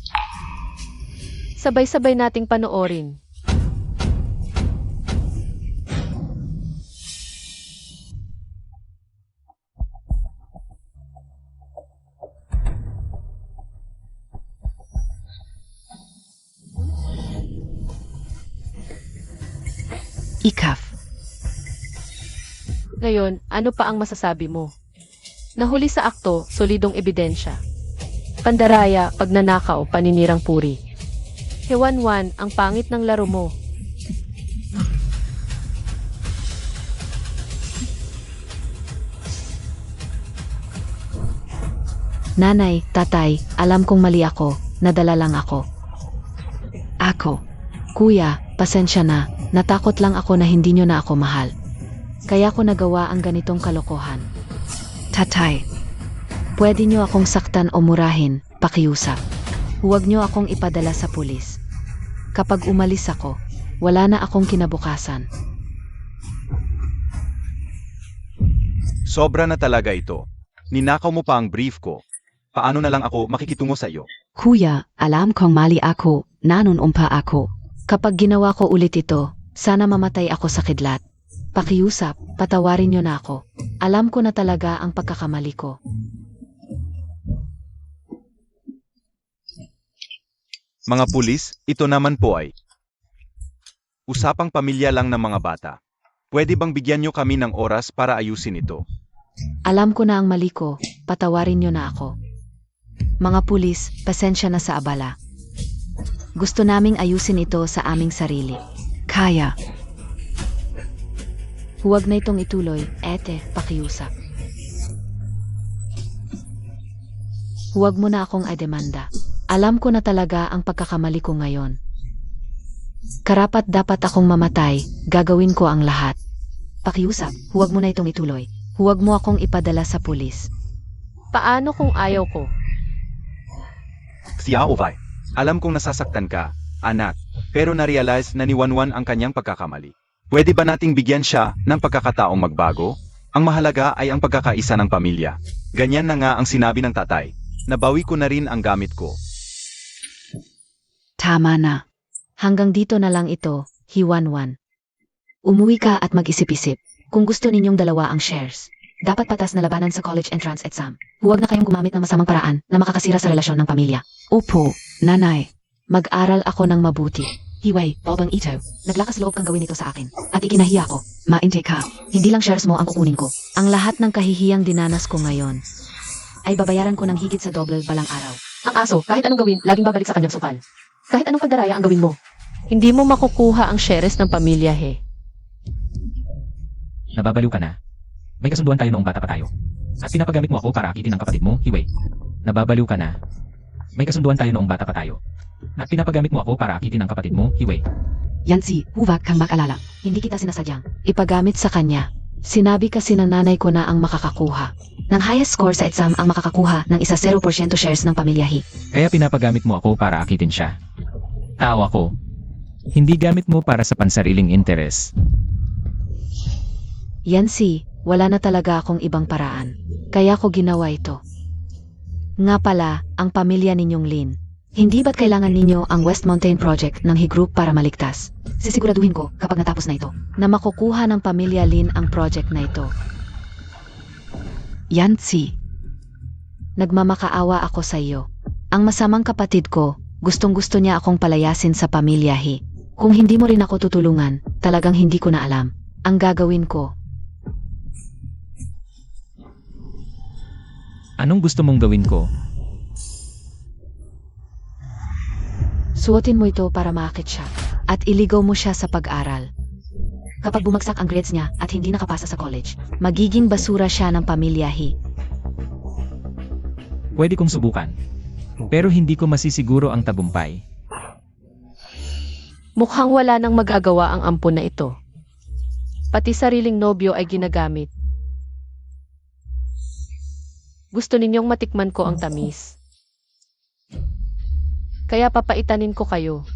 Sabay-sabay nating panoorin. Ikaf. Ngayon, ano pa ang masasabi mo? Nahuli sa akto, solidong ebidensya. Pandaraya, pagnanakaw, paninirang puri. Hewanwan, ang pangit ng laro mo. Nanay, tatay, alam kong mali ako, nadala lang ako. Ako. Kuya, pasensya na, natakot lang ako na hindi nyo na ako mahal. Kaya ko nagawa ang ganitong kalokohan. Tatay, pwede nyo akong saktan o murahin, pakiusap. Huwag nyo akong ipadala sa pulis. Kapag umalis ako, wala na akong kinabukasan. Sobra na talaga ito. Ninakaw mo pa ang brief ko. Paano na lang ako makikitungo sa iyo? Kuya, alam kong mali ako, nanunumpa ako. Kapag ginawa ko ulit ito, sana mamatay ako sa kidlat. Pakiusap, patawarin nyo na ako. Alam ko na talaga ang pagkakamali ko. Mga pulis, ito naman po ay usapang pamilya lang ng mga bata. Pwede bang bigyan nyo kami ng oras para ayusin ito? Alam ko na ang mali ko, patawarin nyo na ako. Mga pulis, pasensya na sa abala. Gusto naming ayusin ito sa aming sarili. Kaya. Huwag na itong ituloy, ete, pakiusap. huwag mo na akong idemanda. Alam ko na talaga ang pagkakamali ko ngayon. Karapat dapat akong mamatay, gagawin ko ang lahat. Pakiusap, huwag mo na itong ituloy. Huwag mo akong ipadala sa pulis. Paano kung ayaw ko? Siya Ovay. Alam kong nasasaktan ka, anak, pero na-realize na ni Wanwan ang kanyang pagkakamali. Pwede ba nating bigyan siya ng pagkakataong magbago? Ang mahalaga ay ang pagkakaisa ng pamilya. Ganyan na nga ang sinabi ng tatay. Nabawi ko na rin ang gamit ko. Tama na. Hanggang dito na lang ito, Hiwanwan. Umuwi ka at mag-isip-isip. Kung gusto ninyong dalawa ang shares, dapat patas na labanan sa college entrance exam. Huwag na kayong gumamit ng masamang paraan na makakasira sa relasyon ng pamilya. Opo, nanay. Mag-aral ako ng mabuti. Hiway, Bobang Ito, naglakas loob kang gawin ito sa akin. At ikinahiya ko. Mainte ka. Hindi lang shares mo ang kukunin ko. Ang lahat ng kahihiyang dinanas ko ngayon ay babayaran ko ng higit sa doble balang araw. Ang aso, kahit anong gawin, laging babalik sa kanyang sukal. Kahit anong pagdaraya ang gawin mo. Hindi mo makukuha ang shares ng pamilya, he. Nababaliw ka na. May kasunduan tayo noong bata pa tayo. At pinapagamit mo ako para akitin ang kapatid mo, Hiway. Nababaliw ka na. May kasunduan tayo noong bata pa tayo. At pinapagamit mo ako para akitin ang kapatid mo, Hiway. Yancy, huwag kang mag-alala. Hindi kita sinasadyang ipagamit sa kanya. Sinabi kasi ng nanay ko na ang makakakuha ng highest score sa exam ang makakakuha ng isa 0% shares ng pamilya Hi. Kaya pinapagamit mo ako para akitin siya. Tao ako. Hindi gamit mo para sa pansariling interes. Yancy, wala na talaga akong ibang paraan. Kaya ko ginawa ito. Nga pala, ang pamilya ninyong Lin. Hindi ba't kailangan ninyo ang West Mountain Project ng Hi Group para maligtas? Sisiguraduhin ko kapag natapos na ito na makukuha ng pamilya Lin ang project na ito. Yancy, nagmamakaawa ako sa iyo. Ang masamang kapatid ko, gustong-gusto niya akong palayasin sa pamilya Hi. Kung hindi mo rin ako tutulungan, talagang hindi ko na alam ang gagawin ko. Anong gusto mong gawin ko? Suotin mo ito para maakit siya at iligaw mo siya sa pag-aral. Kapag bumagsak ang grades niya at hindi nakapasa sa college, magiging basura siya ng pamilya Hi. Pwede kong subukan. Pero hindi ko masisiguro ang tagumpay. Mukhang wala nang magagawa ang ampon na ito. Pati sariling nobyo ay ginagamit. Gusto ninyong matikman ko ang tamis. Kaya papaitanin ko kayo.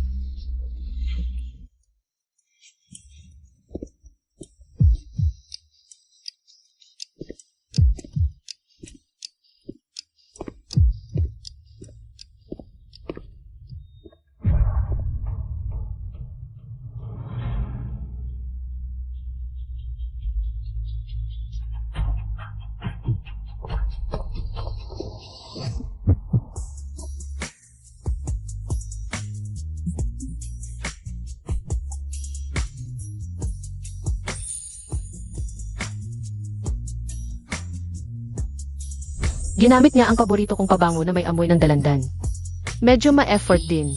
Ginamit niya ang paborito kong pabango na may amoy ng dalandan. Medyo ma-effort din.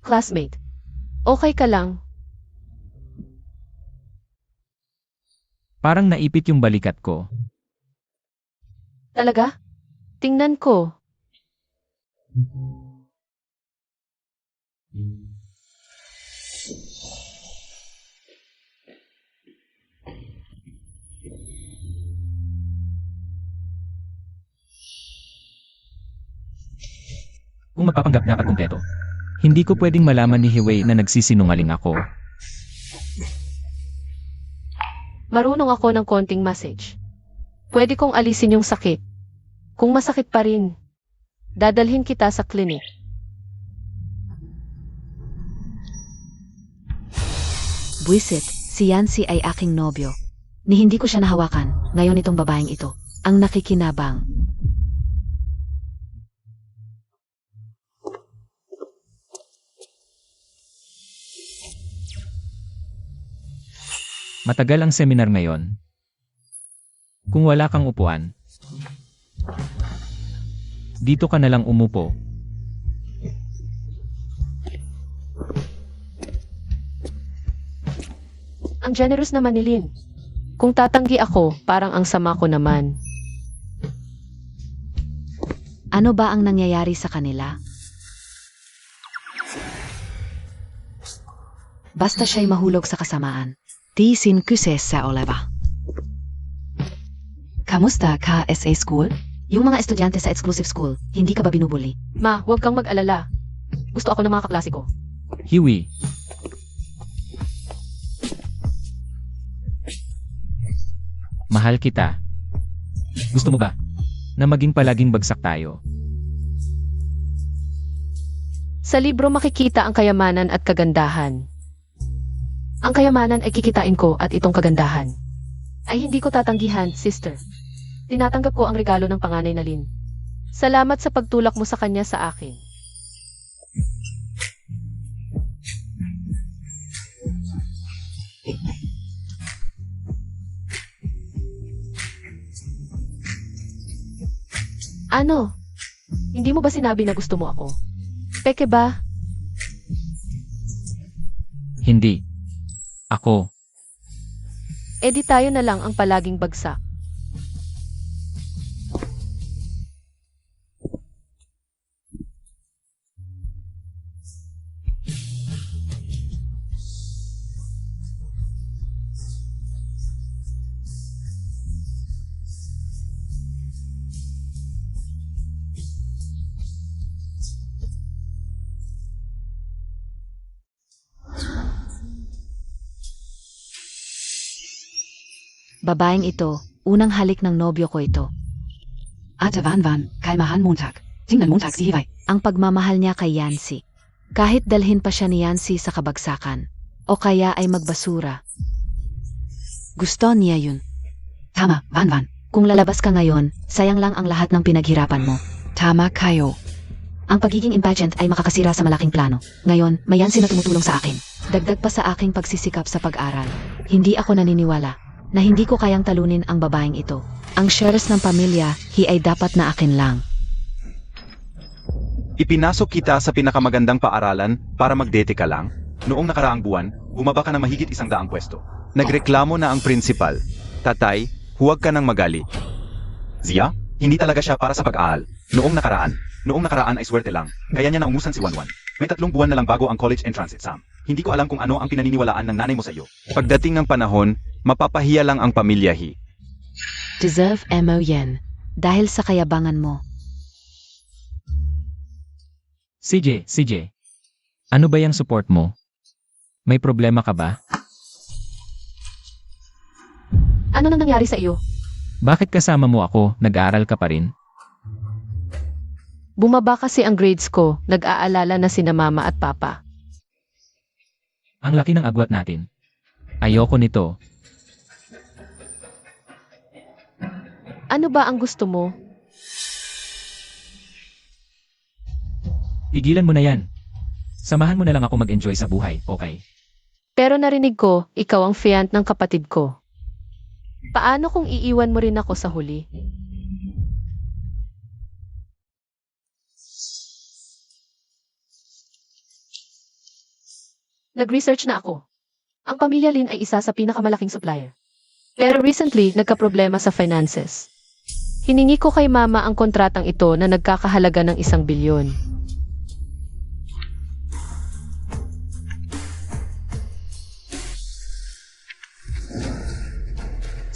Classmate, okay ka lang? Parang naipit yung balikat ko. Talaga? Tingnan ko. Kung magpapanggap dapat kumpleto. Hindi ko pwedeng malaman ni Hiway na nagsisinungaling ako. Marunong ako ng konting massage. Pwede kong alisin yung sakit. Kung masakit pa rin, dadalhin kita sa klinik. Buisit, si Yancy ay aking nobyo. Ni hindi ko siya nahawakan, ngayon itong babaeng ito, ang nakikinabang. Matagal ang seminar ngayon. Kung wala kang upuan, dito ka na lang umupo. Ang generous naman ni Lin. Kung tatanggi ako, parang ang sama ko naman. Ano ba ang nangyayari sa kanila? Basta siya'y mahulog sa kasamaan. Tiisin kyseessä oleva. Kamusta ka SA School? Yung mga estudyante sa exclusive school, hindi ka ba binubuli? Ma, huwag kang mag-alala. Gusto ako ng mga kaklase ko. Hiwi. Mahal kita. Gusto mo ba na maging palaging bagsak tayo? Sa libro makikita ang kayamanan at kagandahan. Ang kayamanan ay kikitain ko at itong kagandahan ay hindi ko tatanggihan, sister. Tinatanggap ko ang regalo ng panganay na Lynn. Salamat sa pagtulak mo sa kanya sa akin. Ano? Hindi mo ba sinabi na gusto mo ako? Peke ba? Hindi. Ako. E di tayo na lang ang palaging bagsak. Babaeng ito, unang halik ng nobyo ko ito. Ate Van, kalmahan Montag. Tingnan Montag si Hiway. Ang pagmamahal niya kay Yancy. Kahit dalhin pa siya ni Yancy sa kabagsakan. O kaya ay magbasura. Gusto niya yun. Tama, Van. Kung lalabas ka ngayon, sayang lang ang lahat ng pinaghirapan mo. Tama kayo. Ang pagiging impatient ay makakasira sa malaking plano. Ngayon, may Yancy na tumutulong sa akin. Dagdag pa sa aking pagsisikap sa pag-aral. Hindi ako naniniwala na hindi ko kayang talunin ang babaeng ito. Ang shares ng pamilya, ay dapat na akin lang. Ipinasok kita sa pinakamagandang paaralan para magdete ka lang. Noong nakaraang buwan, bumaba ka ng mahigit 100 pwesto. Nagreklamo na ang principal. Tatay, huwag ka nang magali. Zia, hindi talaga siya para sa pag-aaral. Noong nakaraan ay swerte lang. Kaya niya naungusan si Wanwan. May 3 buwan na lang bago ang college entrance exam. Hindi ko alam kung ano ang pinaniniwalaan ng nanay mo sa iyo. Pagdating ng panahon, mapapahiya lang ang pamilya Hi. Deserve mo yan. Dahil sa kayabangan mo. CJ. Ano ba yung support mo? May problema ka ba? Ano nang nangyari sa iyo? Bakit kasama mo ako, nag-aaral ka pa rin? Bumaba kasi ang grades ko, nag-aalala na sina mama at papa. Ang laki ng agwat natin. Ayoko nito. Ano ba ang gusto mo? Tigilan mo na yan. Samahan mo na lang ako mag-enjoy sa buhay, okay? Pero narinig ko, ikaw ang fiant ng kapatid ko. Paano kung iiwan mo rin ako sa huli? Nag-research na ako. Ang pamilya Lin ay isa sa pinakamalaking supplier. Pero recently, nagkaproblema sa finances. Hiningi ko kay mama ang kontratang ito na nagkakahalaga ng 1 bilyon.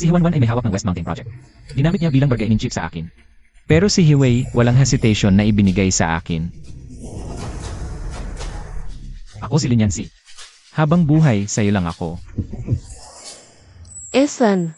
Si Wanwan ay may hawak ng West Mountain Project. Ginamit niya bilang bargaining chip sa akin. Pero si Hiwei, walang hesitation na ibinigay sa akin. Ako si Lin Yancy. Habang buhay, sa'yo lang ako. Esan,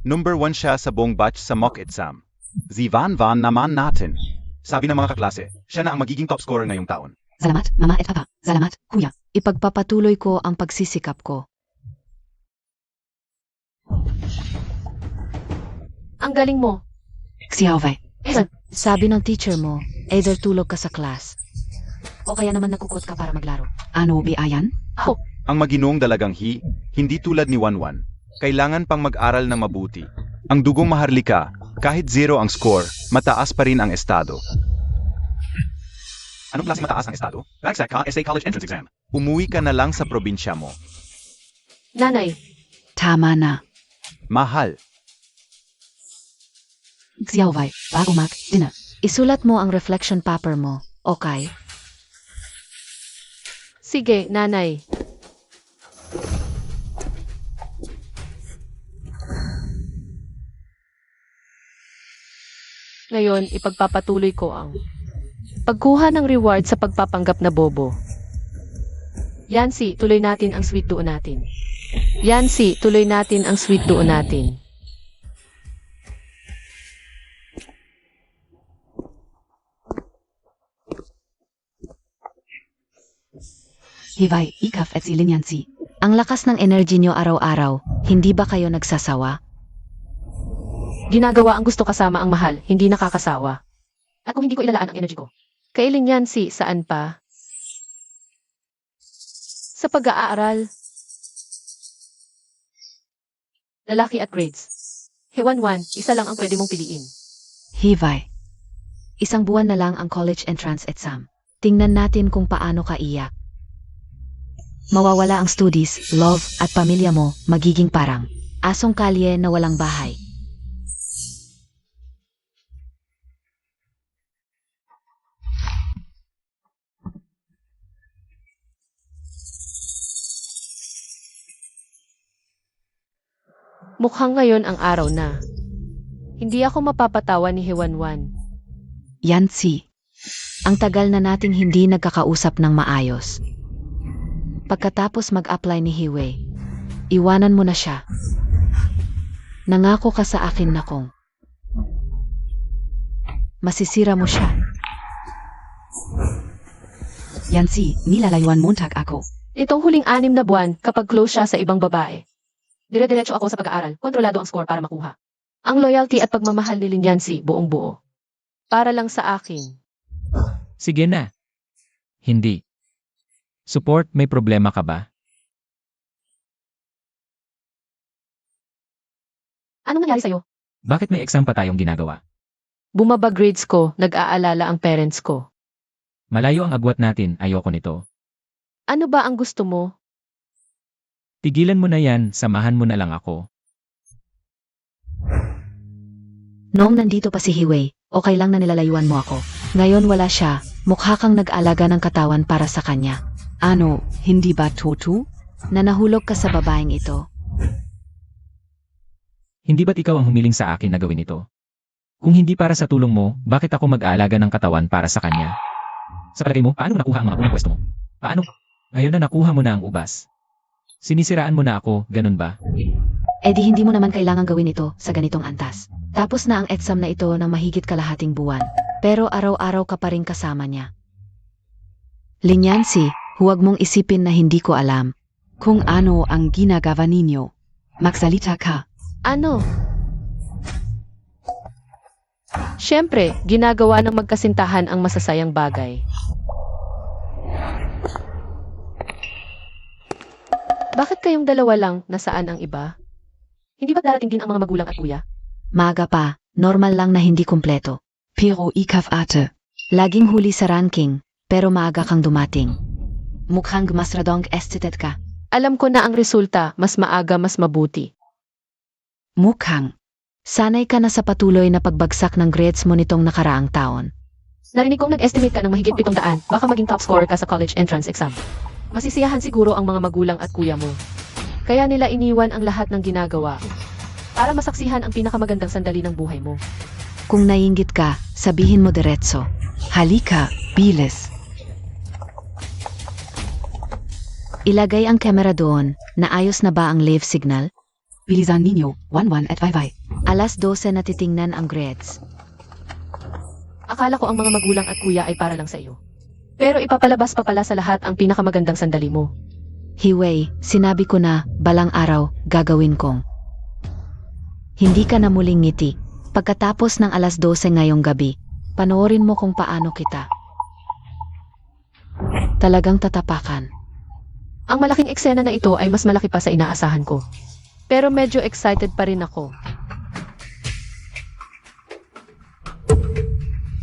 Number 1 siya sa buong batch sa mock exam. Si Van naman natin. Sabi ng mga kaklase, siya na ang magiging top scorer ngayong taon. Salamat, Mama at Papa. Salamat, Kuya. Ipagpapatuloy ko ang pagsisikap ko. ang galing mo. Si Hiway. Esan, Sabi ng teacher mo, either tulog ka sa class, o kaya naman nagkukot ka para maglaro. Ano biayan? ako. Ang maginong dalagang Hi, hindi tulad ni Wanwan. Kailangan pang mag-aral ng mabuti. Ang dugong maharlika, kahit 0 ang score, mataas pa rin ang estado. Anong klase mataas ang estado? Bagsak ka, SA College Entrance Exam. Umuwi ka na lang sa probinsya mo. Nanay, Tama na. Mahal. Xiaowai, bago mag, dinner. Isulat mo ang reflection paper mo, okay? sige, nanay. Ngayon, ipagpapatuloy ko ang pagkuha ng reward sa pagpapanggap na bobo. Yancy, tuloy natin ang sweet doon natin. Yancy, tuloy natin ang sweet doon natin. Hiwai, ikaf at silinyansi. Ang lakas ng energy nyo araw-araw, hindi ba kayo nagsasawa? Ginagawa ang gusto kasama ang mahal, hindi nakakasawa. At kung hindi ko ilalaan ang energy ko. Kailan Yancy, saan pa? Sa pag-aaral. Lalaki at grades. Hewan-wan, isa lang ang pwede mong piliin. Hiwai, Isang buwan na lang ang college entrance exam. Tingnan natin kung paano ka iyak. Mawawala ang studies, love, at pamilya mo, magiging parang asong kalye na walang bahay. Mukhang ngayon ang araw na. Hindi ako mapapatawa ni Hewan-wan. Yansi. Ang tagal na nating hindi nagkakausap ng maayos. Pagkatapos mag-apply ni Hiwei, iwanan mo na siya. Nangako ka sa akin na kung masisira mo siya. Yansi, nilalayuan montag ako. Itong huling 6 na buwan, kapag close siya sa ibang babae. Dire-diretso ako sa pag-aaral, kontrolado ang score para makuha. Ang loyalty at pagmamahal ni Yancy, buong buo. Para lang sa akin. Sige na. Hindi. Support, may problema ka ba? Anong nangyari sa'yo? Bakit may exam pa tayong ginagawa? Bumaba grades ko, nag-aalala ang parents ko. Malayo ang agwat natin, ayoko nito. Ano ba ang gusto mo? Tigilan mo na yan, samahan mo na lang ako. Noong nandito pa si Hiwei, okay lang na nilalayuan mo ako. Ngayon wala siya, mukha kang nag-alaga ng katawan para sa kanya. Ano, hindi ba Totu? Na nahulog ka sa babaeng ito. Hindi ba't ikaw ang humiling sa akin na gawin ito? Kung hindi para sa tulong mo, bakit ako mag-aalaga ng katawan para sa kanya? Sa palagay mo, paano nakuha ang mga unang pwesto mo? Paano? Ngayon na nakuha mo na ang ubas. Sinisiraan mo na ako, ganun ba? Eh di hindi mo naman kailangan gawin ito sa ganitong antas. Tapos na ang exam na ito ng mahigit kalahating buwan. Pero araw-araw ka pa rin kasama niya. Linyansi, huwag mong isipin na hindi ko alam. Kung ano ang ginagawa ninyo. Magsalita ka. Ano? Siyempre, ginagawa ng magkasintahan ang masasayang bagay. Bakit kayong dalawa lang, nasaan ang iba? Hindi ba darating din ang mga magulang at kuya? Maaga pa, normal lang na hindi kumpleto. Pero ikaf ate. Laging huli sa ranking, pero maaga kang dumating. Mukhang masradong estetet ka. Alam ko na ang resulta, mas maaga mas mabuti. Mukhang. Sanay ka na sa patuloy na pagbagsak ng grades mo nitong nakaraang taon. Narinig kong nag-estimate ka ng mahigit 700, baka maging top scorer ka sa college entrance exam. Masisiyahan siguro ang mga magulang at kuya mo. Kaya nila iniwan ang lahat ng ginagawa para masaksihan ang pinakamagandang sandali ng buhay mo. Kung naiinggit ka, sabihin mo diretso. Halika, bilis. Ilagay ang camera doon. Naayos na ba ang live signal? Bilisan ninyo, 11 at 5. Alas 12 na titingnan ang grades. Akala ko ang mga magulang at kuya ay para lang sa iyo. Pero ipapalabas pa pala sa lahat ang pinakamagandang sandali mo. Hiwei, sinabi ko na, balang araw, gagawin kong. Hindi ka na muling ngiti. Pagkatapos ng alas 12 ngayong gabi, panoorin mo kung paano kita. Talagang tatapakan. Ang malaking eksena na ito ay mas malaki pa sa inaasahan ko. Pero medyo excited pa rin ako.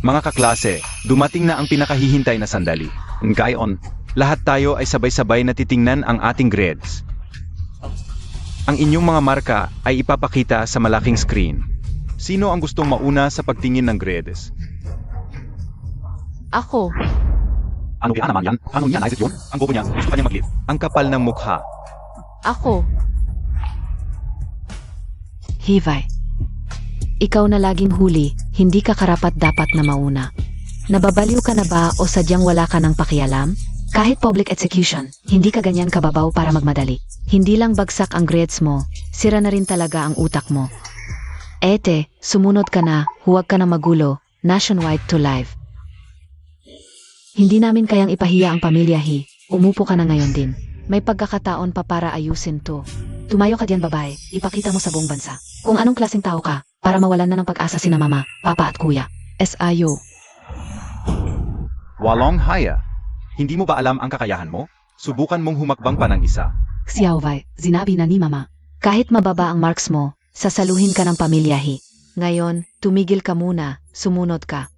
Mga kaklase, dumating na ang pinakahihintay na sandali. Ngayon, lahat tayo ay sabay-sabay na titingnan ang ating grades. Ang inyong mga marka ay ipapakita sa malaking screen. Sino ang gustong mauna sa pagtingin ng grades? Ako. Ano kaya naman yan? Ano niya, naisip yun? Ang bobo niya, gusto pa niya mag-leave. Ang kapal ng mukha. Ako. Hivay. Ikaw na laging huli, hindi ka karapat dapat na mauna. Nababaliw ka na ba o sadyang wala ka ng pakialam? Kahit public execution, hindi ka ganyan kababaw para magmadali. Hindi lang bagsak ang grades mo, sira na rin talaga ang utak mo. Ete, sumunod ka na, huwag ka na magulo, nationwide to live. Hindi namin kayang ipahiya ang pamilya umupo ka na ngayon din. May pagkakataon pa para ayusin to. Tumayo ka diyan babae, ipakita mo sa buong bansa. Kung anong klaseng tao ka, para mawalan na ng pag-asa sina mama, papa at kuya. SIO. Walong haya. Hindi mo ba alam ang kakayahan mo? Subukan mong humakbang pa ng isa. Xiaowai, sinabi na ni mama. Kahit mababa ang marks mo, sasaluhin ka ng pamilya Ngayon, tumigil ka muna, sumunod ka.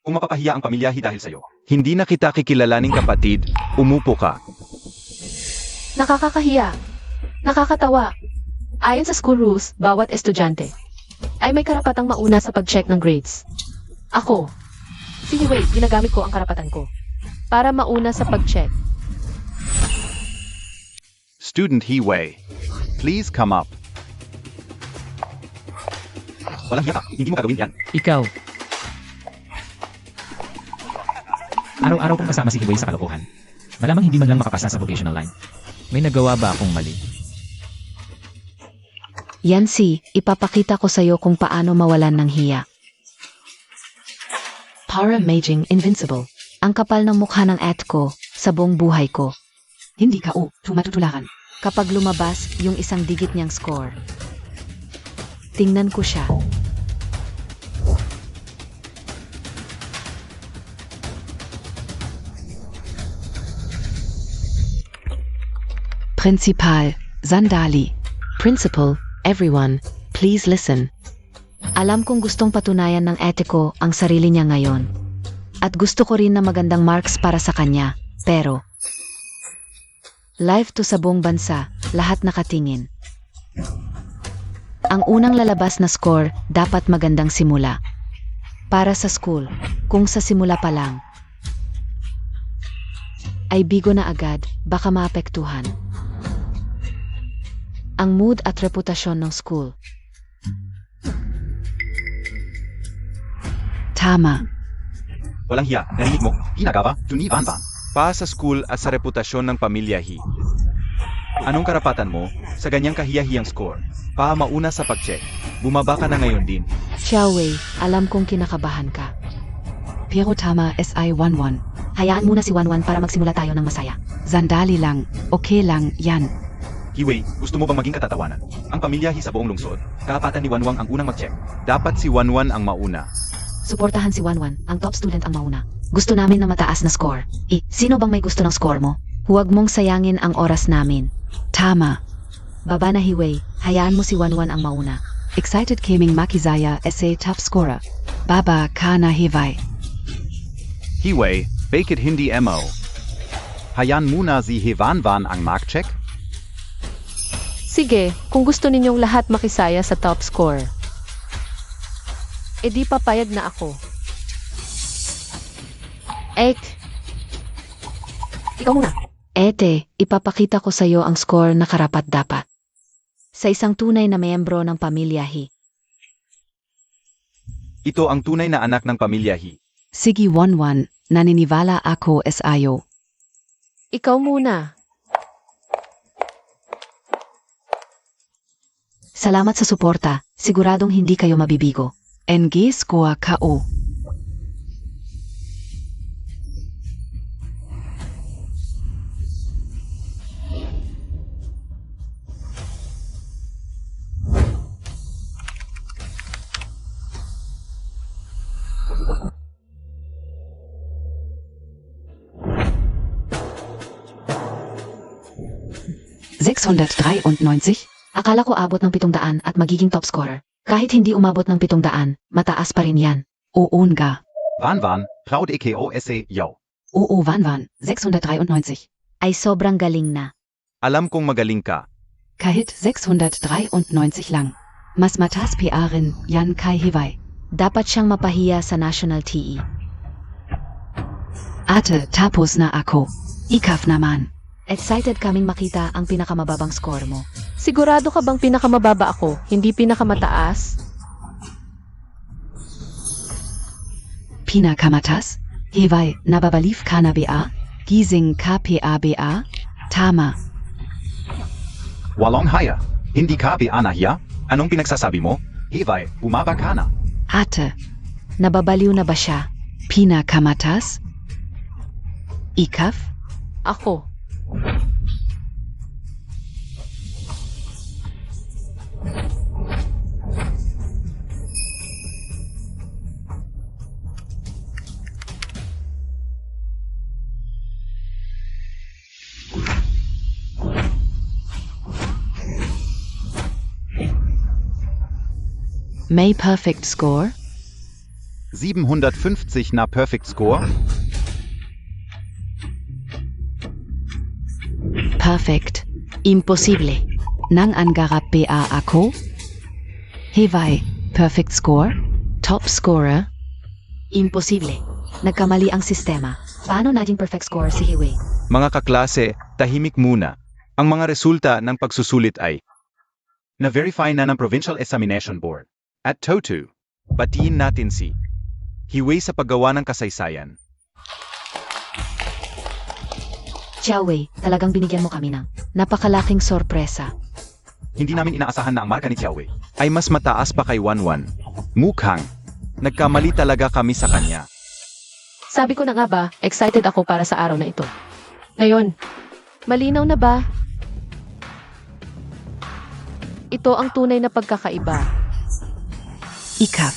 Kung mapapahiya ang pamilya dahil sa'yo. Hindi na kita kikilalaning kapatid, umupo ka. Nakakakahiya. Nakakatawa. Ayon sa school rules, bawat estudyante ay may karapatang mauna sa pag-check ng grades. Ako, si Hiwei, ginagamit ko ang karapatan ko para mauna sa pag-check. Student Hiwei, please come up. Walang hiya ka, hindi mo gagawin yan. Ikaw. Araw-araw kong kasama si Hiwei sa kalokohan. Malamang hindi man lang makapasa sa vocational line. May nagawa ba akong mali? Yancy, ipapakita ko sa'yo kung paano mawalan ng hiya. Para maging invincible. Ang kapal ng mukha ng ko sa buong buhay ko. Hindi ka tumatutularan. Kapag lumabas yung isang digit niyang score. Tingnan ko siya. Principal, Sandali. Principal, everyone, please listen. Alam kong gustong patunayan ng ko ang sarili niya ngayon. At gusto ko rin na magandang marks para sa kanya. Pero, live to sa buong bansa, lahat nakatingin. Ang unang lalabas na score, dapat magandang simula. Para sa school, kung sa simula pa lang, ay bigo na agad, baka maapektuhan ang mood at reputasyon ng school. Tama. Walang hiya, narinig mo, ginagawa, Juni Van Van. Pa sa school at sa reputasyon ng pamilya Anong karapatan mo sa ganyang kahiyahiyang score? Pa mauna sa pag-check. Bumaba ka na ngayon din. Xiaowei, alam kong kinakabahan ka. Pero tama SI11. Hayaan muna si Wanwan para magsimula tayo ng masaya. Sandali lang, okay lang, yan. Hiwei, gusto mo bang maging katatawanan? Ang pamilya sa buong lungsod, karapatan ni Wanwang ang unang mag-check. Dapat si Wanwan ang mauna. Suportahan si Wanwan, ang top student ang mauna. Gusto namin na mataas na score. Sino bang may gusto ng score mo? Huwag mong sayangin ang oras namin. Tama. Baba na Hiwei, hayaan mo si Wanwan ang mauna. Excited Kaming Makizaya SA top scorer. Baba Kana Hivay. Hiwei, bakit hindi mo? Hayan muna si Hivanvan ang mag-check? Sige, kung gusto ninyong lahat makisaya sa top score. E di papayag na ako. Ikaw muna. Ete, ipapakita ko sa'yo ang score na karapat-dapat. Sa isang tunay na miyembro ng pamilya Ito ang tunay na anak ng pamilya Sige 11, naniniwala ako SIO. Ikaw muna. Salamat sa suporta, siguradong hindi kayo mabibigo. NG score KO. ...693. Akala ko abot ng 700 at magiging top scorer. Kahit hindi umabot ng 700, mataas pa rin yan. Oo nga. Van, Proud EKOSE, yaw. Oo Van, 693. Ay sobrang galing na. Alam kong magaling ka. Kahit 693 lang. Mas matas PA rin yan kay Hiway. Dapat siyang mapahiya sa national TE. Ate, tapos na ako. Ikaf naman. Excited kaming makita ang pinakamababang score mo. Sigurado ka bang pinakamababa ako, hindi pinakamataas? Pinakamatas? Hiway, nababalif ka na BA? Gising ka PA-BA? Tama. Walong haya. Hindi ka nahiya? Anong pinagsasabi mo? Hivay, bumaba ka na. Ate, Nababaliw na ba siya? pinakamatas? Ikaf? Ako. May perfect score? 750 na perfect score? Perfect. Imposible. Nang angarap PA ako? Hiway, perfect score? Top scorer? Imposible. Nagkamali ang sistema. Paano naging perfect score si Hiway? Mga kaklase, tahimik muna. Ang mga resulta ng pagsusulit ay na-verify na ng Provincial Examination Board. At Toto, batiin natin si Hiway sa paggawa ng kasaysayan. Xiaowei, talagang binigyan mo kami ng napakalaking sorpresa. Hindi namin inaasahan na ang marka ni Xiaowei Ay mas mataas pa kay Wanwan. Mukhang, nagkamali talaga kami sa kanya. Sabi ko na nga ba, excited ako para sa araw na ito. Ngayon, malinaw na ba? Ito ang tunay na pagkakaiba. Ikaf.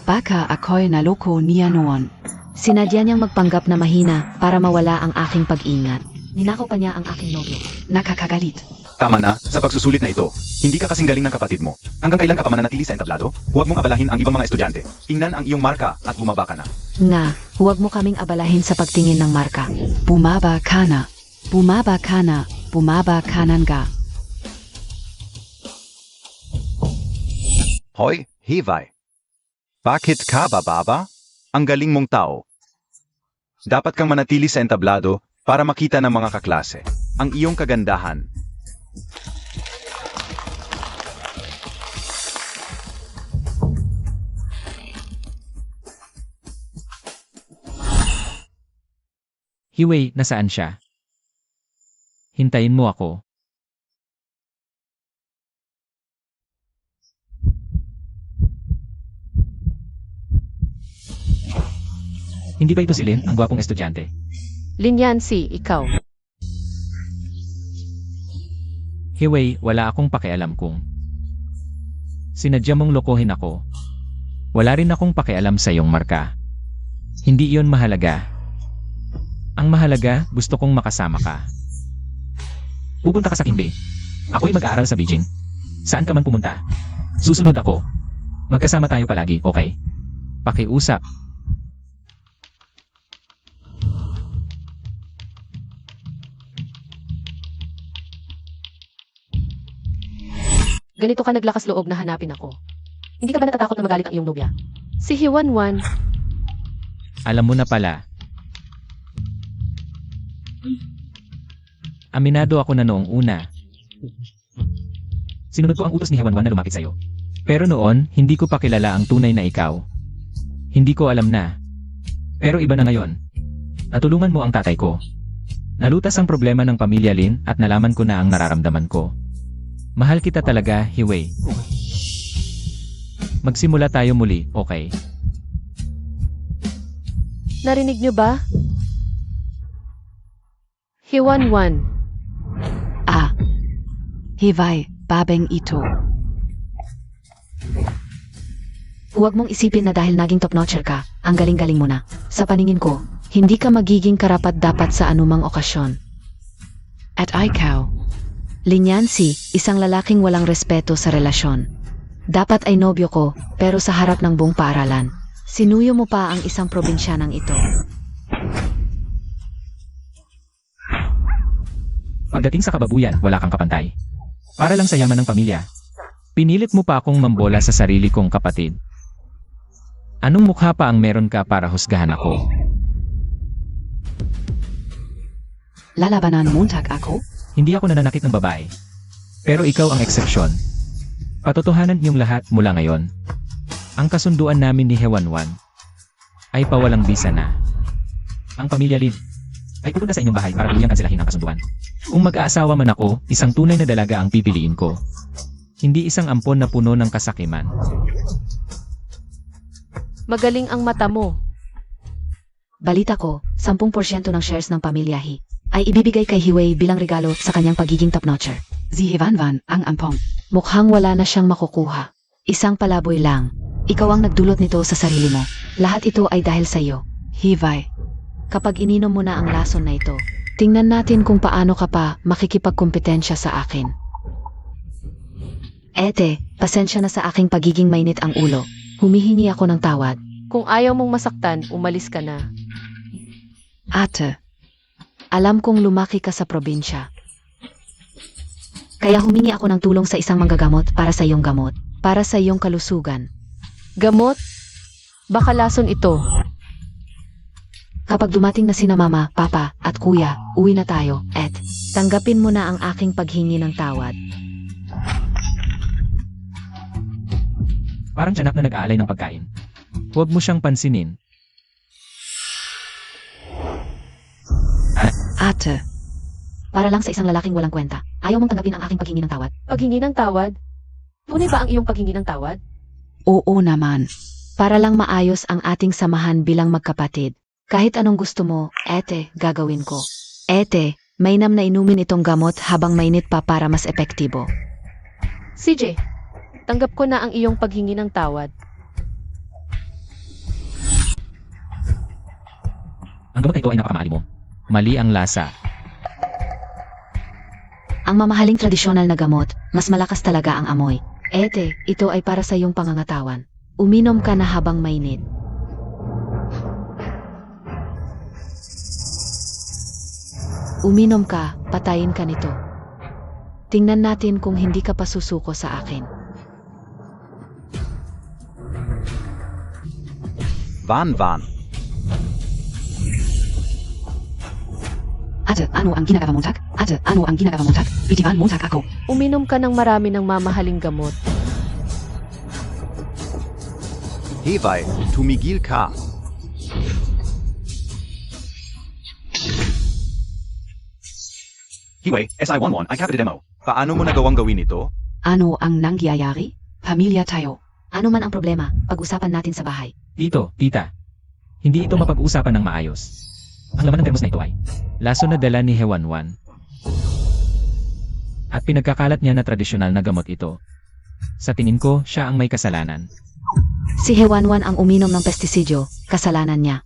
Baka ako'y naloko niya noon. Sinadya niyang magpanggap na mahina para mawala ang aking pag-ingat. Ninakaw pa niya ang aking nobyo. Nakakagalit. Tama na, sa pagsusulit na ito. Hindi ka kasing galing ng kapatid mo. Hanggang kailan ka pa mananatili sa entablado? Huwag mong abalahin ang ibang mga estudyante. Tingnan ang iyong marka at bumaba ka na. Nga, huwag mo kaming abalahin sa pagtingin ng marka. Bumaba ka na. Bumaba ka na. Bumaba ka na nga. Hoy, Hiway. Bakit ka bababa? Ang galing mong tao. Dapat kang manatili sa entablado para makita ng mga kaklase ang iyong kagandahan. Hiway, nasaan siya? Hintayin mo ako. Hindi ba ito si Lin, ang gwapong estudyante? Linyansi, ikaw. Hiway, wala akong pakialam kung sinadya mong lokohin ako. Wala rin akong pakialam sa iyong marka. Hindi iyon mahalaga. Ang mahalaga, gusto kong makasama ka. Pupunta ka sa Kinbei. Ako'y mag-aaral sa Beijing. Saan ka man pumunta? Susunod ako. Magkasama tayo palagi, okay? Pakiusap. Ganito ka naglakas loob na hanapin ako. Hindi ka ba natatakot na magalit ang iyong nobya? Si Hiwanwan, Alam mo na pala. Aminado ako na noong una. Sinunod ko ang utos ni Hiwanwan na lumapit sa'yo. Pero noon, hindi ko pa kilala ang tunay na ikaw. Hindi ko alam na. Pero iba na ngayon. Natulungan mo ang tatay ko. Nalutas ang problema ng pamilya Lin at nalaman ko na ang nararamdaman ko. Mahal kita talaga, Hiway. Magsimula tayo muli, okay? narinig niyo ba? Hiwanwan. Ah. Hiway, babeng ito. Huwag mong isipin na dahil naging top-notcher ka, ang galing-galing mo na. Sa paningin ko, hindi ka magiging karapat-dapat sa anumang okasyon. At ikaw. Linyansi, isang lalaking walang respeto sa relasyon. Dapat ay nobyo ko, pero sa harap ng buong paaralan. Sinuyo mo pa ang isang probinsyanang ito. Pagdating sa kababuyan, wala kang kapantay. Para lang sa yaman ng pamilya. Pinilit mo pa akong mambola sa sarili kong kapatid. Anong mukha pa ang meron ka para husgahan ako? Lalabanan Montag ako? Hindi ako nananakit ng babae. Pero ikaw ang eksepsyon. Patotohanan niyong lahat mula ngayon. Ang kasunduan namin ni Hewanwan ay pawalang bisa na. Ang pamilya Lin ay pupunta sa inyong bahay para tuluyang kanselahin ang kasunduan. Kung mag-aasawa man ako, isang tunay na dalaga ang pipiliin ko. Hindi isang ampon na puno ng kasakiman. Magaling ang mata mo. Balita ko, 10% ng shares ng pamilya He ay ibibigay kay Hiwei bilang regalo sa kanyang pagiging top-notcher. Si Hewanwan ang ampong. Mukhang wala na siyang makukuha. Isang palaboy lang. Ikaw ang nagdulot nito sa sarili mo. Lahat ito ay dahil sa iyo. Hivay. Kapag ininom mo na ang lason na ito, tingnan natin kung paano ka pa makikipagkompetensya sa akin. Ete, pasensya na sa aking pagiging mainit ang ulo. Humihingi ako ng tawad. Kung ayaw mong masaktan, umalis ka na. Ate. Alam kong lumaki ka sa probinsya. Kaya humingi ako ng tulong sa isang manggagamot para sa iyong gamot, para sa iyong kalusugan. Gamot? Baka lason ito. Kapag dumating na sina mama, papa, at kuya, uwi na tayo, et tanggapin mo na ang aking paghingi ng tawad. Parang tiyanak na nag-aalay ng pagkain. Huwag mo siyang pansinin. Ate. Para lang sa isang lalaking walang kwenta, ayaw mong tanggapin ang aking paghingi ng tawad. Paghingi ng tawad? Tunay ba ang iyong paghingi ng tawad? Oo naman. Para lang maayos ang ating samahan bilang magkapatid. Kahit anong gusto mo, ete, gagawin ko. Ete, mainam na inumin itong gamot habang mainit pa para mas epektibo. CJ, tanggap ko na ang iyong paghingi ng tawad. Ang gamot na ito ay napakamali mo. Mali ang lasa. Ang mamahaling tradisyonal na gamot, mas malakas talaga ang amoy. Ete, ito ay para sa iyong pangangatawan. Uminom ka na habang mainit. Uminom ka, patayin ka nito. Tingnan natin kung hindi ka pa susuko sa akin. Van. Ate, ano ang ginagawa mo, Tak? Ate, ano ang ginagawa mo, Tak? Bitiwan mo, Tak, ako. Uminom ka ng marami ng mamahaling gamot. Hevay, tumigil ka. Hiwei, SI11, I captured a demo. Paano mo nagawang gawin ito? Ano ang nangyayari? Pamilya tayo. Ano man ang problema, pag-usapan natin sa bahay. Tito, tita. Hindi ito mapag-uusapan ng maayos. Ang laman ng termos na ito ay laso na dala ni Hewanwan. At pinagkakalat niya na tradisyonal na gamot ito. Sa tingin ko, siya ang may kasalanan. Si Hewanwan ang uminom ng pestisidyo, kasalanan niya.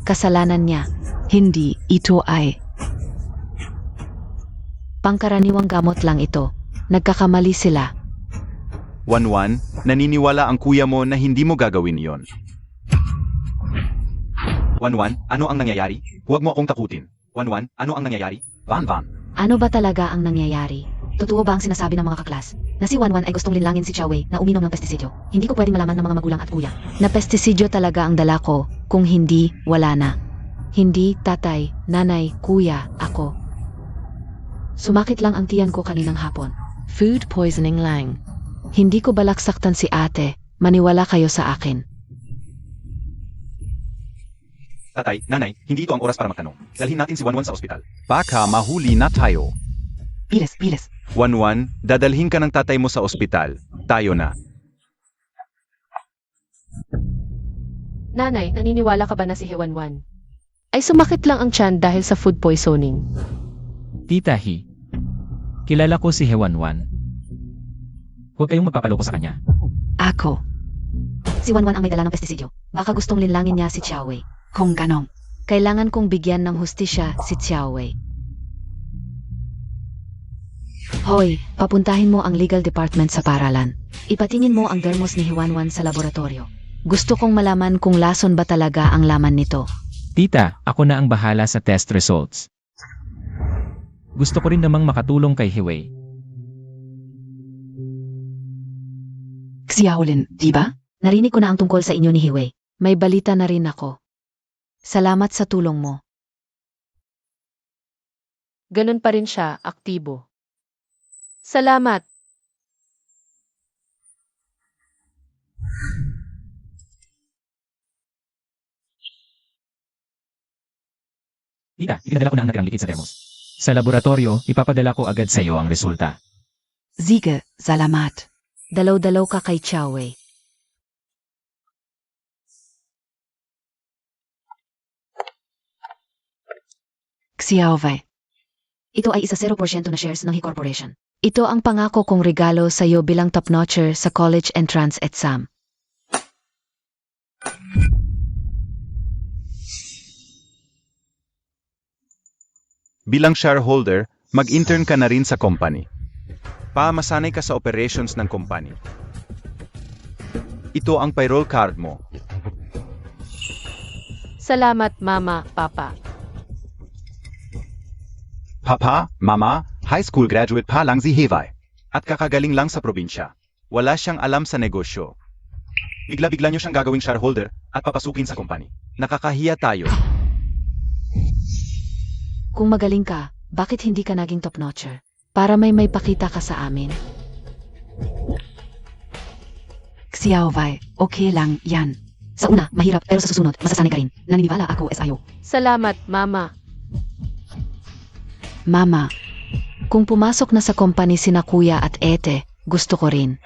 Kasalanan niya. Hindi ito ay. Pangkaraniwang gamot lang ito. Nagkakamali sila. Wanwan, naniniwala ang kuya mo na hindi mo gagawin iyon. Wanwan, ano ang nangyayari? Huwag mo akong takutin. Wanwan, ano ang nangyayari? Van. Ano ba talaga ang nangyayari? Totoo ba ang sinasabi ng mga kaklas? Na si Wanwan ay gustong linlangin si Xiaowei na uminom ng pestisidyo. Hindi ko pwedeng malaman ng mga magulang at kuya. Na pestisidyo talaga ang dala ko. Kung hindi, wala na. Hindi, tatay, nanay, kuya, ako. Sumakit lang ang tiyan ko kaninang hapon. Food poisoning lang. Hindi ko balak saktan si ate. Maniwala kayo sa akin. Tatay, nanay, hindi ito ang oras para magtanong. Dalhin natin si Wanwan sa ospital. Baka mahuli na tayo. Bilis. Wanwan, dadalhin ka ng tatay mo sa ospital. Tayo na. Nanay, naniniwala ka ba na si Hewanwan ay sumakit lang ang tiyan dahil sa food poisoning? Tita Hi, kilala ko si Hewanwan. Huwag kayong magpapaloko sa kanya. Ako. Si Wanwan ang may dala ng pestisidyo. Baka gustong linlangin niya si Xiaowei. Kung ganong. Kailangan kong bigyan ng hustisya si Xiaowei. Hoy, papuntahin mo ang legal department sa paralan. Ipatingin mo ang dermos ni Hewanwan sa laboratorio. Gusto kong malaman kung lason ba talaga ang laman nito. Tita, ako na ang bahala sa test results. Gusto ko rin namang makatulong kay Hiwei. Xiaolin, di ba? Narinig ko na ang tungkol sa inyo ni Hiwei. May balita na rin ako. Salamat sa tulong mo. Ganun pa rin siya, aktibo. Salamat. Tita, ipinadala ko na ang natirang likid sa thermos. Sa laboratorio, ipapadala ko agad sa iyo ang resulta. Sige, salamat. Dalaw-dalaw ka kay Xiaowei. Xiaowei. Ito ay isa 0% na shares ng He Corporation. Ito ang pangako kong regalo sa iyo bilang top-notcher sa college entrance exam. Bilang shareholder, mag-intern ka na rin sa company. Masanay ka sa operations ng company. Ito ang payroll card mo. Salamat, Mama, Papa. Papa, Mama, high school graduate pa lang si Hiwei. At kakagaling lang sa probinsya. Wala siyang alam sa negosyo. Bigla-bigla niyo siyang gagawing shareholder at papasukin sa company. Nakakahiya tayo. Kung magaling ka, bakit hindi ka naging top-notcher? Para may pakita ka sa amin. Xiaowei, okay lang yan. Sa una, mahirap pero sa susunod, masasanay ka rin. Naniniwala ako SIO. Salamat, Mama. Mama, Kung pumasok na sa company sina Kuya at Ete, gusto ko rin.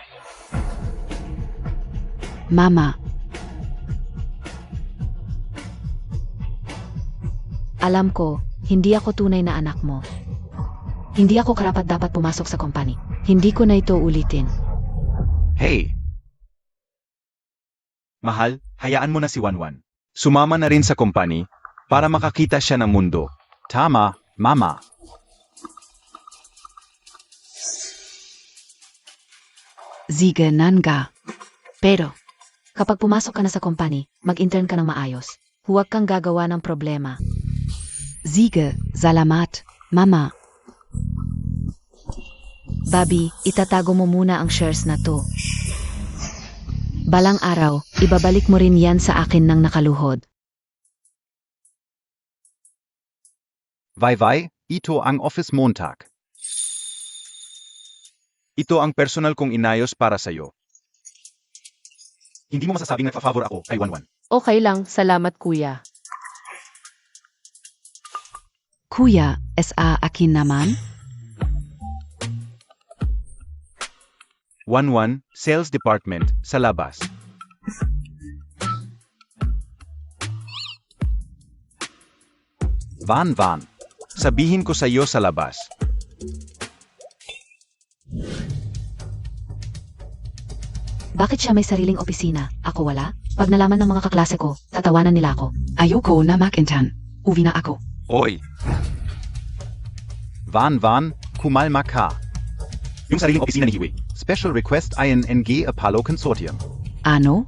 Mama, Alam ko, hindi ako tunay na anak mo. Hindi ako karapat-dapat pumasok sa company. Hindi ko na ito ulitin. Hey! Mahal, hayaan mo na si Wanwan. Sumama na rin sa company para makakita siya ng mundo. Tama, Mama. sige nanga. Pero, kapag pumasok ka na sa company, mag-intern ka ng maayos. Huwag kang gagawa ng problema. Sige, salamat, Mama. Bobby, itatago mo muna ang shares na to. Balang araw, ibabalik mo rin yan sa akin ng nakaluhod. Vai, ito ang office Montag. Ito ang personal kong inayos para sa'yo. Hindi mo masasabing nagpa-favor ako kay Wanwan. Okay lang, salamat, Kuya. Kuya, sa akin naman? Wanwan, Sales Department, sa labas. Van, sabihin ko sa iyo sa labas. Bakit siya may sariling opisina? Ako wala? Pag nalaman ng mga kaklase ko, tatawanan nila ako. Ayoko na makintan. Uwi na ako. Oy! Van, kumalma ka. Yung sariling opisina ni Hiwei. Special Request INNG Apollo Consortium. Ano?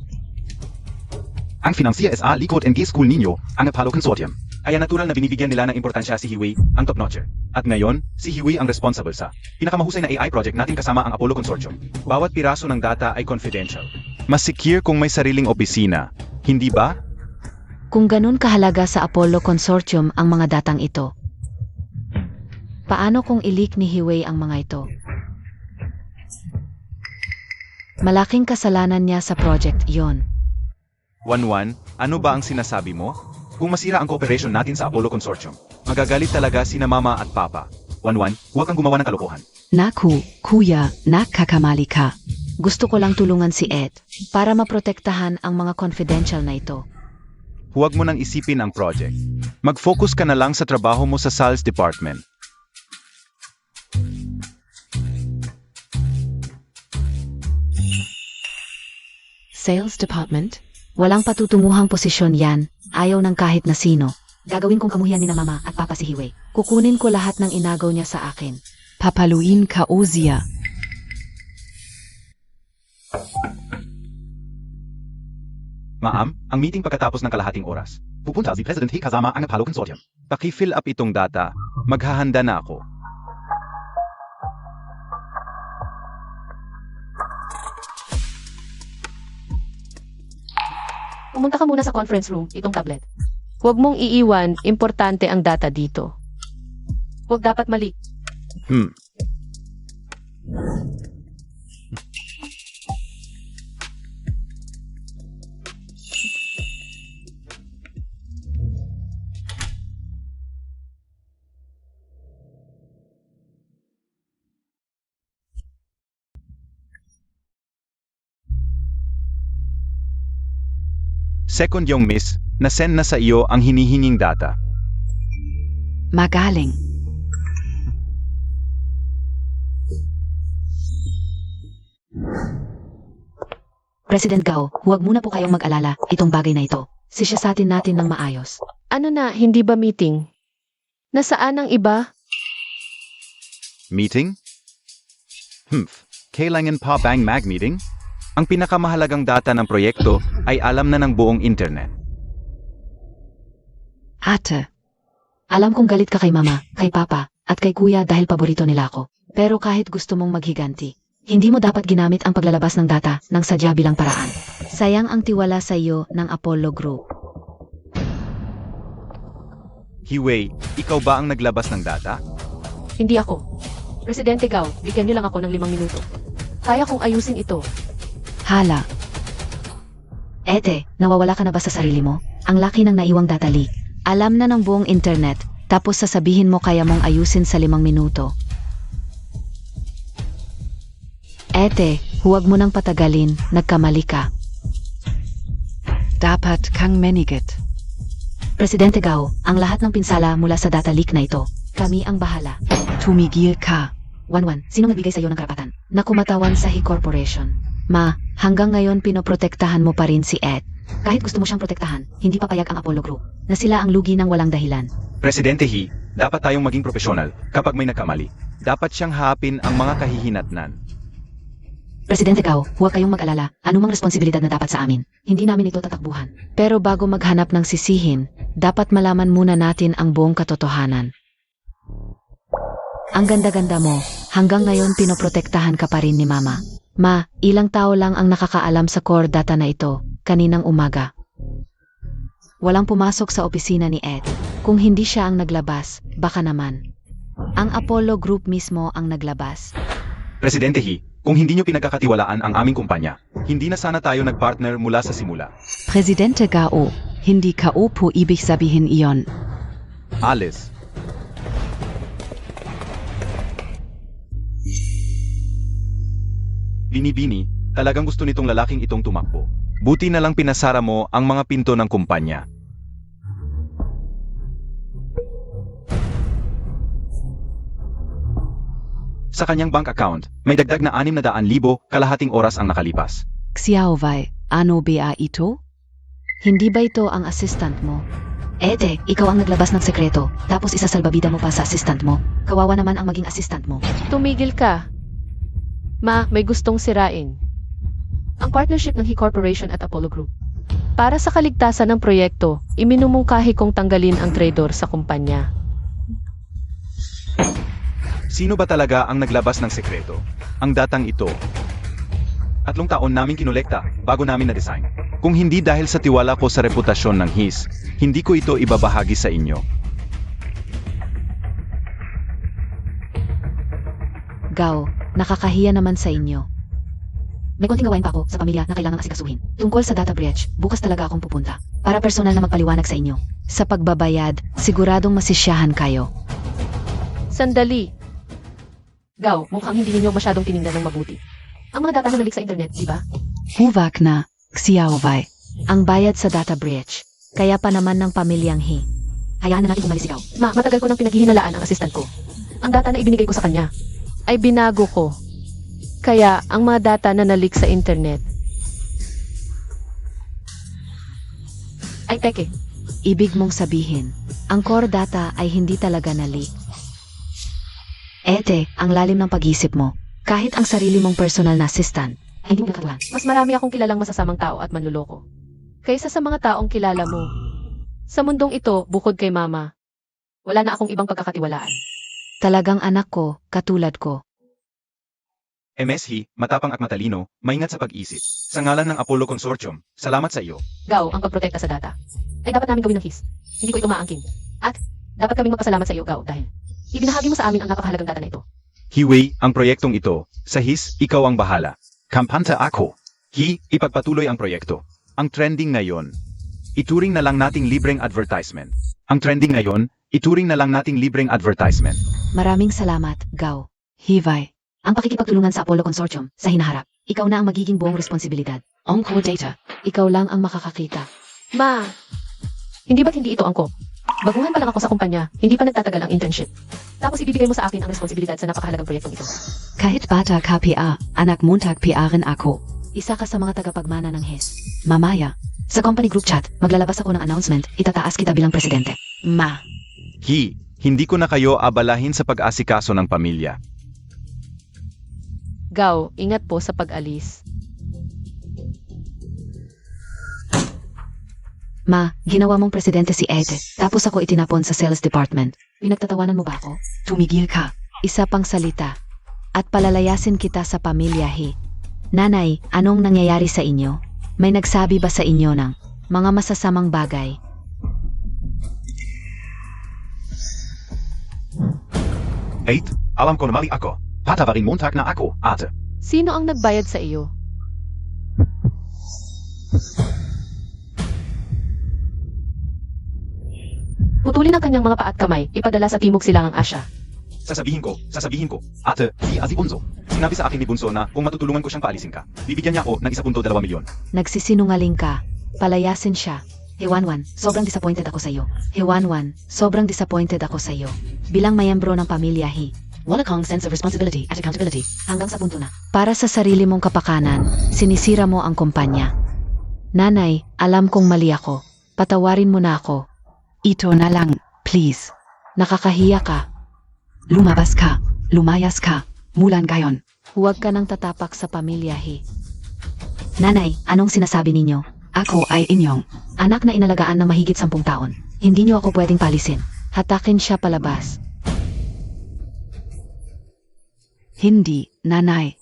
Ang financier SA likod NG School ninyo, ang Apollo Consortium. Kaya natural na binibigyan nila ng importansya si Hiwei, ang top-notcher. At ngayon, si Hiwei ang responsible sa pinakamahusay na AI project natin kasama ang Apollo Consortium. Bawat piraso ng data ay confidential. Mas secure kung may sariling opisina, hindi ba? Kung ganun kahalaga sa Apollo Consortium ang mga datang ito, paano kung i-leak ni Hiwei ang mga ito? Malaking kasalanan niya sa project yon. Wanwan, ano ba ang sinasabi mo? Kung masira ang cooperation natin sa Apollo Consortium, magagalit talaga sina Mama at Papa. Wanwan, huwag kang gumawa ng kalokohan. Naku, kuya, nakakamali ka. Gusto ko lang tulungan si Ed para maprotektahan ang mga confidential na ito. Huwag mo nang isipin ang project. Mag-focus ka na lang sa trabaho mo sa Sales Department. Sales Department? Walang patutunguhang posisyon yan. Ayaw ng kahit na sino. Gagawin kong kamuhian ni na Mama at Papa si Hiwei. Kukunin ko lahat ng inagaw niya sa akin. Papaluin ka Ozia. Ma'am, ang meeting pagkatapos ng kalahating oras. Pupunta si President He kasama ang Apollo Consortium. Paki-fill up itong data. Maghahanda na ako. Pumunta ka muna sa conference room, itong tablet. Huwag mong iiwan, importante ang data dito. Huwag dapat mali. Second yung miss, na-send na sa iyo ang hinihinging data. Magaling. President Gao, huwag muna po kayong mag-alala, itong bagay na ito. Sisyasatin natin ng maayos. Ano na, hindi ba meeting? Nasaan ang iba? Meeting? Kailangan pa bang mag-meeting? Ang pinakamahalagang data ng proyekto ay alam na ng buong internet. Ate, Alam kong galit ka kay mama, kay papa, at kay kuya dahil paborito nila ako. Pero kahit gusto mong maghiganti, hindi mo dapat ginamit ang paglalabas ng data ng sadya bilang paraan. Sayang ang tiwala sa iyo ng Apollo Group. Hiwei, ikaw ba ang naglabas ng data? Hindi ako. Presidente Gao, bigyan niyo lang ako ng 5 minuto. Kaya kong ayusin ito. hala. Ete, nawawala ka na ba sa sarili mo? Ang laki ng naiwang data leak. Alam na ng buong internet, tapos sasabihin mo kaya mong ayusin sa 5 minuto. Ete, huwag mo nang patagalin, nagkamali ka. Dapat kang menigit. Presidente Gao, ang lahat ng pinsala mula sa data leak na ito. Kami ang bahala. Tumigil ka. Wanwan, sino nagbigay sa iyo ng karapatan? Na kumatawan sa He Corporation. Ma, hanggang ngayon pinoprotektahan mo pa rin si Ed. Kahit gusto mo siyang protektahan, hindi papayag ang Apollo Group na sila ang lugi ng walang dahilan. Presidente He, dapat tayong maging profesional kapag may nagkamali. Dapat siyang hapin ang mga kahihinatnan. Presidente Gao, huwag kayong mag-alala. Anumang responsibilidad na dapat sa amin, hindi namin ito tatakbuhan. Pero bago maghanap ng sisihin, dapat malaman muna natin ang buong katotohanan. Ang ganda-ganda mo, hanggang ngayon pinoprotektahan ka pa rin ni Mama. Ma, ilang tao lang ang nakakaalam sa core data na ito, kaninang umaga. Walang pumasok sa opisina ni Ed. Kung hindi siya ang naglabas, baka naman. Ang Apollo Group mismo ang naglabas. Presidente He, kung hindi nyo pinagkakatiwalaan ang aming kumpanya, hindi na sana tayo nagpartner mula sa simula. Presidente Gao, hindi ka po ibig sabihin iyon. Alice, Bini-bini, talagang gusto nitong lalaking itong tumakbo. buti na lang pinasara mo ang mga pinto ng kumpanya. Sa kanyang bank account, may dagdag na 600,000 kalahating oras ang nakalipas. Xiaowei, ano ba ito? Hindi ba ito ang assistant mo? Ete, ikaw ang naglabas ng sekreto, tapos isasalbabida mo pa sa assistant mo. Kawawa naman ang maging assistant mo. Tumigil ka. Ma, may gustong sirain. Ang partnership ng He Corporation at Apollo Group. Para sa kaligtasan ng proyekto, iminumungkahi kong tanggalin ang traidor sa kumpanya. Sino ba talaga ang naglabas ng sekreto? Ang datang ito. 3 taon namin kinolekta bago namin na-design. Kung hindi dahil sa tiwala ko sa reputasyon ng HIS, hindi ko ito ibabahagi sa inyo. Gao, nakakahiya naman sa inyo. May konting gawain pa ako sa pamilya na kailangang asikasuhin. Tungkol sa data breach, bukas talaga akong pupunta. Para personal na magpaliwanag sa inyo. Sa pagbabayad, siguradong masisyahan kayo. Sandali. Gao, mukhang hindi ninyo masyadong tinignan ng mabuti. Ang mga data na nalik sa internet, di ba? Huwag na, Xiaowei. Ang bayad sa data breach, kaya pa naman ng pamilyang He. Hayaan na natin umalis si Gao. Ma, matagal ko nang pinaghihinalaan ang assistant ko. Ang data na ibinigay ko sa kanya ay binago ko. Kaya, ang mga data na nalik sa internet ay peke. Ibig mong sabihin, ang core data ay hindi talaga na-leak. Ete, ang lalim ng pag-isip mo. Kahit ang sarili mong personal na assistant, ay hindi mo nakatuhan. Mas marami akong kilalang masasamang tao at manluloko. kaysa sa mga taong kilala mo. Sa mundong ito, bukod kay Mama, wala na akong ibang pagkakatiwalaan. Talagang anak ko, katulad ko. MSH, matapang at matalino, maingat sa pag-isip. Sa ngalan ng Apollo Consortium, salamat sa iyo. Gao, ang pagprotekta sa data ay dapat namin gawin ng his. Hindi ko ito maangkin. At dapat kaming magpasalamat sa iyo, Gao, dahil ibinahagi mo sa amin ang napakahalagang data na ito. Hiwei, ang proyektong ito. Sa HIS, ikaw ang bahala. Kampanta ako. Ipagpatuloy ang proyekto. Ang trending ngayon, ituring na lang nating libreng advertisement. Ang trending ngayon, ituring na lang nating libreng advertisement. Maraming salamat, Gao. Hiwai. Ang pakikipagtulungan sa Apollo Consortium, sa hinaharap, ikaw na ang magiging buong responsibilidad. Angkor data. Ikaw lang ang makakakita. Ma, hindi ba't hindi ito angko? Baguhan pa lang ako sa kumpanya, hindi pa nagtatagal ang internship. Tapos ibibigay mo sa akin ang responsibilidad sa napakahalagang proyektong ito. Kahit bata ka PA, anak Montag PA rin ako. Isa ka sa mga tagapagmana ng HES. Mamaya. Sa company group chat, maglalabas ako ng announcement, itataas kita bilang presidente. Ma. Hindi ko na kayo abalahin sa pag-asikaso ng pamilya. Gao, ingat po sa pag-alis. Ma, ginawa mong presidente si Ete, tapos ako itinapon sa sales department. Pinagtatawanan mo ba ako? Tumigil ka. Isa pang salita. At palalayasin kita sa pamilya, Nanay, anong nangyayari sa inyo? May nagsabi ba sa inyo ng mga masasamang bagay? Alam ko na mali ako. Patawarin Montag na ako, ate. Sino ang nagbayad sa iyo? Putulin ang kanyang mga paa at kamay, ipadala sa Timog Silangang Asya. Sasabihin ko, ate, si Bunso. Sinabi sa akin ni Bunso na kung matutulungan ko siyang paalisin ka, bibigyan niya ako ng 1.2 milyon. Nagsisinungaling ka. Palayasin siya. Hewanwan, sobrang disappointed ako sa iyo. Hewanwan, sobrang disappointed ako sa iyo. Bilang mayembro ng pamilya, wala kang sense of responsibility at accountability. Hanggang sa punto na, para sa sarili mong kapakanan, sinisira mo ang kumpanya. Nanay, alam kong mali ako. Patawarin mo na ako. Ito na lang, please. Nakakahiya ka. Lumabas ka. Lumayas ka. Mulan gayon. Huwag ka nang tatapak sa pamilya, Nanay, anong sinasabi ninyo? Ako ay inyong. Anak na inalagaan ng mahigit 10 taon. Hindi niyo ako pwedeng palisin. Hatakin siya palabas. Hindi, nanay.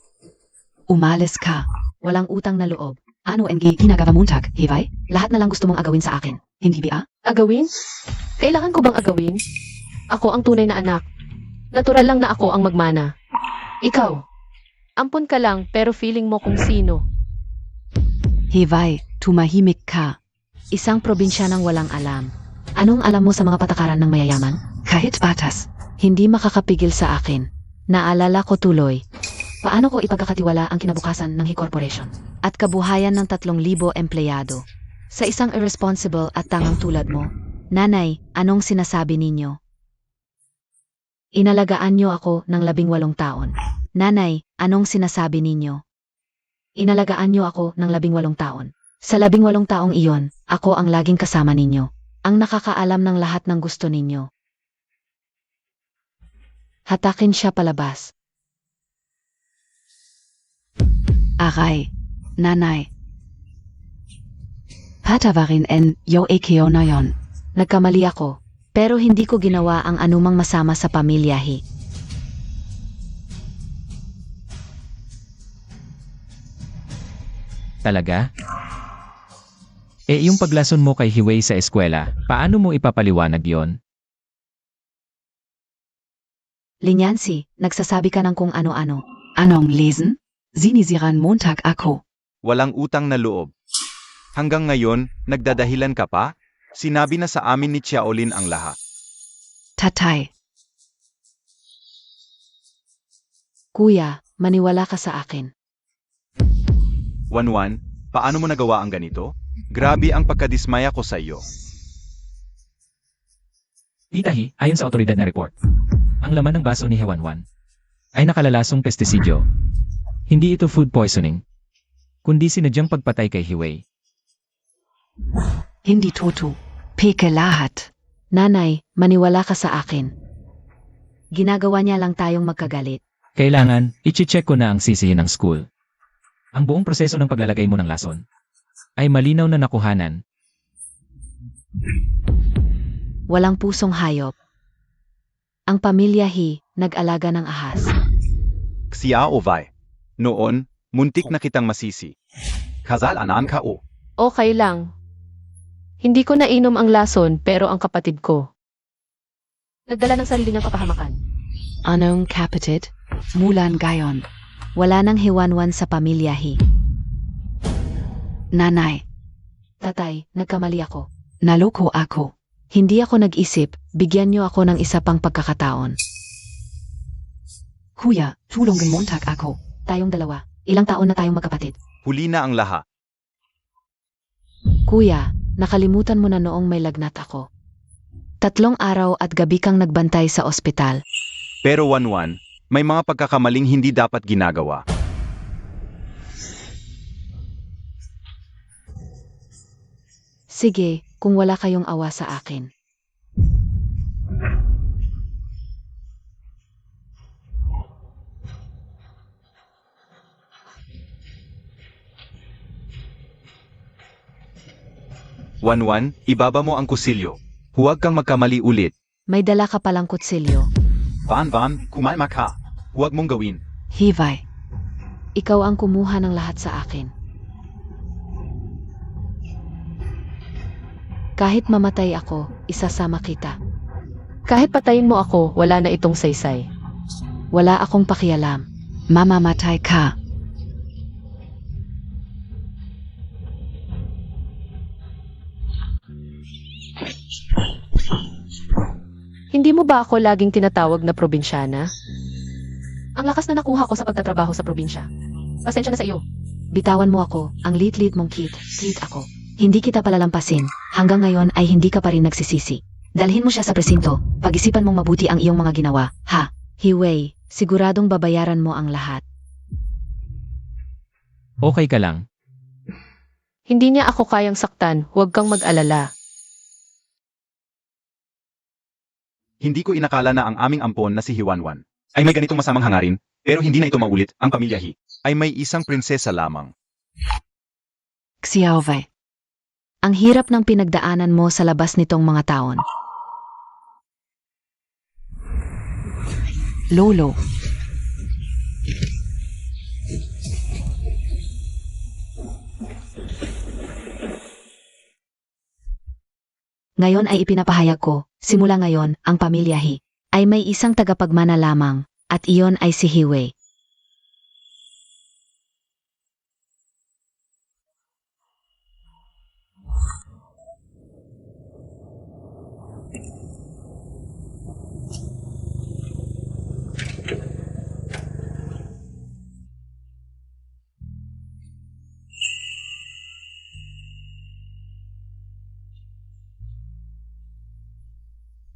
Umalis ka. Walang utang na loob. Ano ang ginagawa Montag, Hiwai? Lahat na lang gusto mong agawin sa akin. Hindi ba? Agawin? Kailangan ko bang agawin? Ako ang tunay na anak. Natural lang na ako ang magmana. Ikaw. Ampun ka lang pero feeling mo kung sino. Hiwai, tumahimik ka. Isang probinsya ng walang alam. Anong alam mo sa mga patakaran ng mayayaman? Kahit batas. Hindi makakapigil sa akin. Naalala ko tuloy. Paano ko ipagkakatiwala ang kinabukasan ng Corporation at kabuhayan ng 3,000 empleyado sa isang irresponsible at tangang tulad mo? Nanay, anong sinasabi ninyo? Inalagaan niyo ako ng 18 taon. Nanay, anong sinasabi ninyo? Inalagaan niyo ako ng 18 taon. Sa 18 taong iyon, ako ang laging kasama ninyo. Ang nakakaalam ng lahat ng gusto ninyo. Hatakin siya palabas. Aray, nanay. Patawarin en yo ekeo na yon. Nagkamali ako, pero hindi ko ginawa ang anumang masama sa pamilya, Talaga? Yung paglason mo kay Hiwei sa eskwela, paano mo ipapaliwanag yon? Linyansi, nagsasabi ka ng kung ano-ano. Anong lesen? Sinisiran Montag ako. Walang utang na loob. Hanggang ngayon, nagdadahilan ka pa? Sinabi na sa amin ni Xiaolin ang lahat. Tatay. Kuya, maniwala ka sa akin. Wanwan, paano mo nagawa ang ganito? Grabe ang pagkadismaya ko sa iyo. Itahi, ayon sa otoridad na report, ang laman ng baso ni Hewanwan ay nakalalasong pestisidyo. Hindi ito food poisoning, kundi sinadyang pagpatay kay Hiwei. Hindi totoo. Peke lahat. Nanay, maniwala ka sa akin. Ginagawa niya lang tayong magkagalit. Kailangan, i-check ko na ang sisihin ng school. Ang buong proseso ng paglalagay mo ng lason. ay malinaw na nakuhanan. Walang pusong hayop. Ang pamilya He nag-alaga ng ahas. Xiao Vai. Noon, muntik na kitang masisi. Kasalanaan ka o. Okay lang. Hindi ko nainom ang lason pero ang kapatid ko. Nagdala ng sarili niyang kapahamakan. Anong kapatid? Mulan gayon. Wala nang hiwanwan sa pamilya He. Nanay, Tatay, nagkamali ako. naloko ako. Hindi ako nag-isip, bigyan niyo ako ng isa pang pagkakataon. Kuya, tulungan montag ako. Tayong dalawa. Ilang taon na tayong magkapatid. Huli na ang lahat. Kuya, nakalimutan mo na noong may lagnat ako. 3 araw at gabi kang nagbantay sa ospital. Pero Wanwan, may mga pagkakamaling hindi dapat ginagawa. Sige, kung wala kayong awa sa akin. Wanwan, ibaba mo ang kusilyo. Huwag kang magkamali ulit. May dala ka palang kutsilyo. Van, kumalma ka. Huwag mong gawin. Hivay, Ikaw ang kumuha ng lahat sa akin. Kahit mamatay ako, isasama kita. Kahit patayin mo ako, wala na itong saysay. Wala akong pakialam. mamamatay ka. Hindi mo ba ako laging tinatawag na probinsyana? Ang lakas na nakuha ko sa pagtatrabaho sa probinsya. Pasensya na sa iyo. Bitawan mo ako, ang lit-lit mong treat ako. Hindi kita palalampasin, hanggang ngayon ay hindi ka pa rin nagsisisi. Dalhin mo siya sa presinto, pag-isipan mong mabuti ang iyong mga ginawa, ha? Hiwei, siguradong babayaran mo ang lahat. Okay ka lang. Hindi niya ako kayang saktan, huwag kang mag-alala. Hindi ko inakala na ang aming ampon na si Hiwanwan ay may ganitong masamang hangarin, pero hindi na ito maulit ang pamilya He. Ay may isang prinsesa lamang. Xiaovei, Ang hirap ng pinagdaanan mo sa labas nitong mga taon. Lolo, Ngayon ay ipinapahayag ko, simula ngayon, ang pamilya He ay may isang tagapagmana lamang, at iyon ay si Hiwei.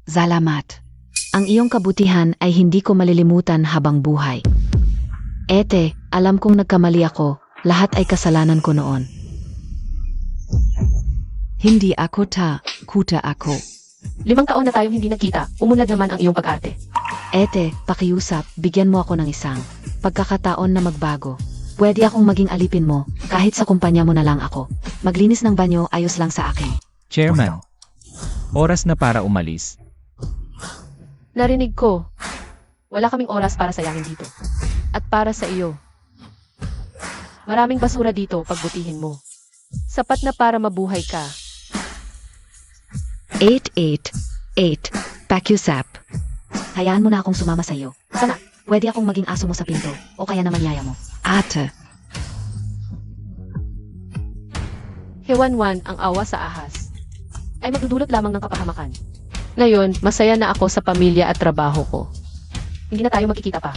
salamat. Ang iyong kabutihan ay hindi ko malilimutan habang buhay. Ete, alam kong nagkamali ako, lahat ay kasalanan ko noon. Hindi ako kuta ako. 5 taon na tayong hindi nagkita, umunlad naman ang iyong pag-arte. Ete, pakiusap, bigyan mo ako ng isang pagkakataon na magbago. Pwede akong maging alipin mo, kahit sa kumpanya mo na lang ako. Maglinis ng banyo, ayos lang sa akin. Chairman, oras na para umalis. Narinig ko, wala kaming oras para sayangin dito. At para sa iyo. Maraming basura dito, pagbutihin mo. Sapat na para mabuhay ka. 888, pakiusap. Hayaan mo na akong sumama sa iyo. Sana, pwede akong maging aso mo sa pinto, o kaya naman yaya mo. Ate, Hiwanwan ang awa sa ahas. Ay magdudulot lamang ng kapahamakan. Ngayon, masaya na ako sa pamilya at trabaho ko. Hindi na tayo magkikita pa.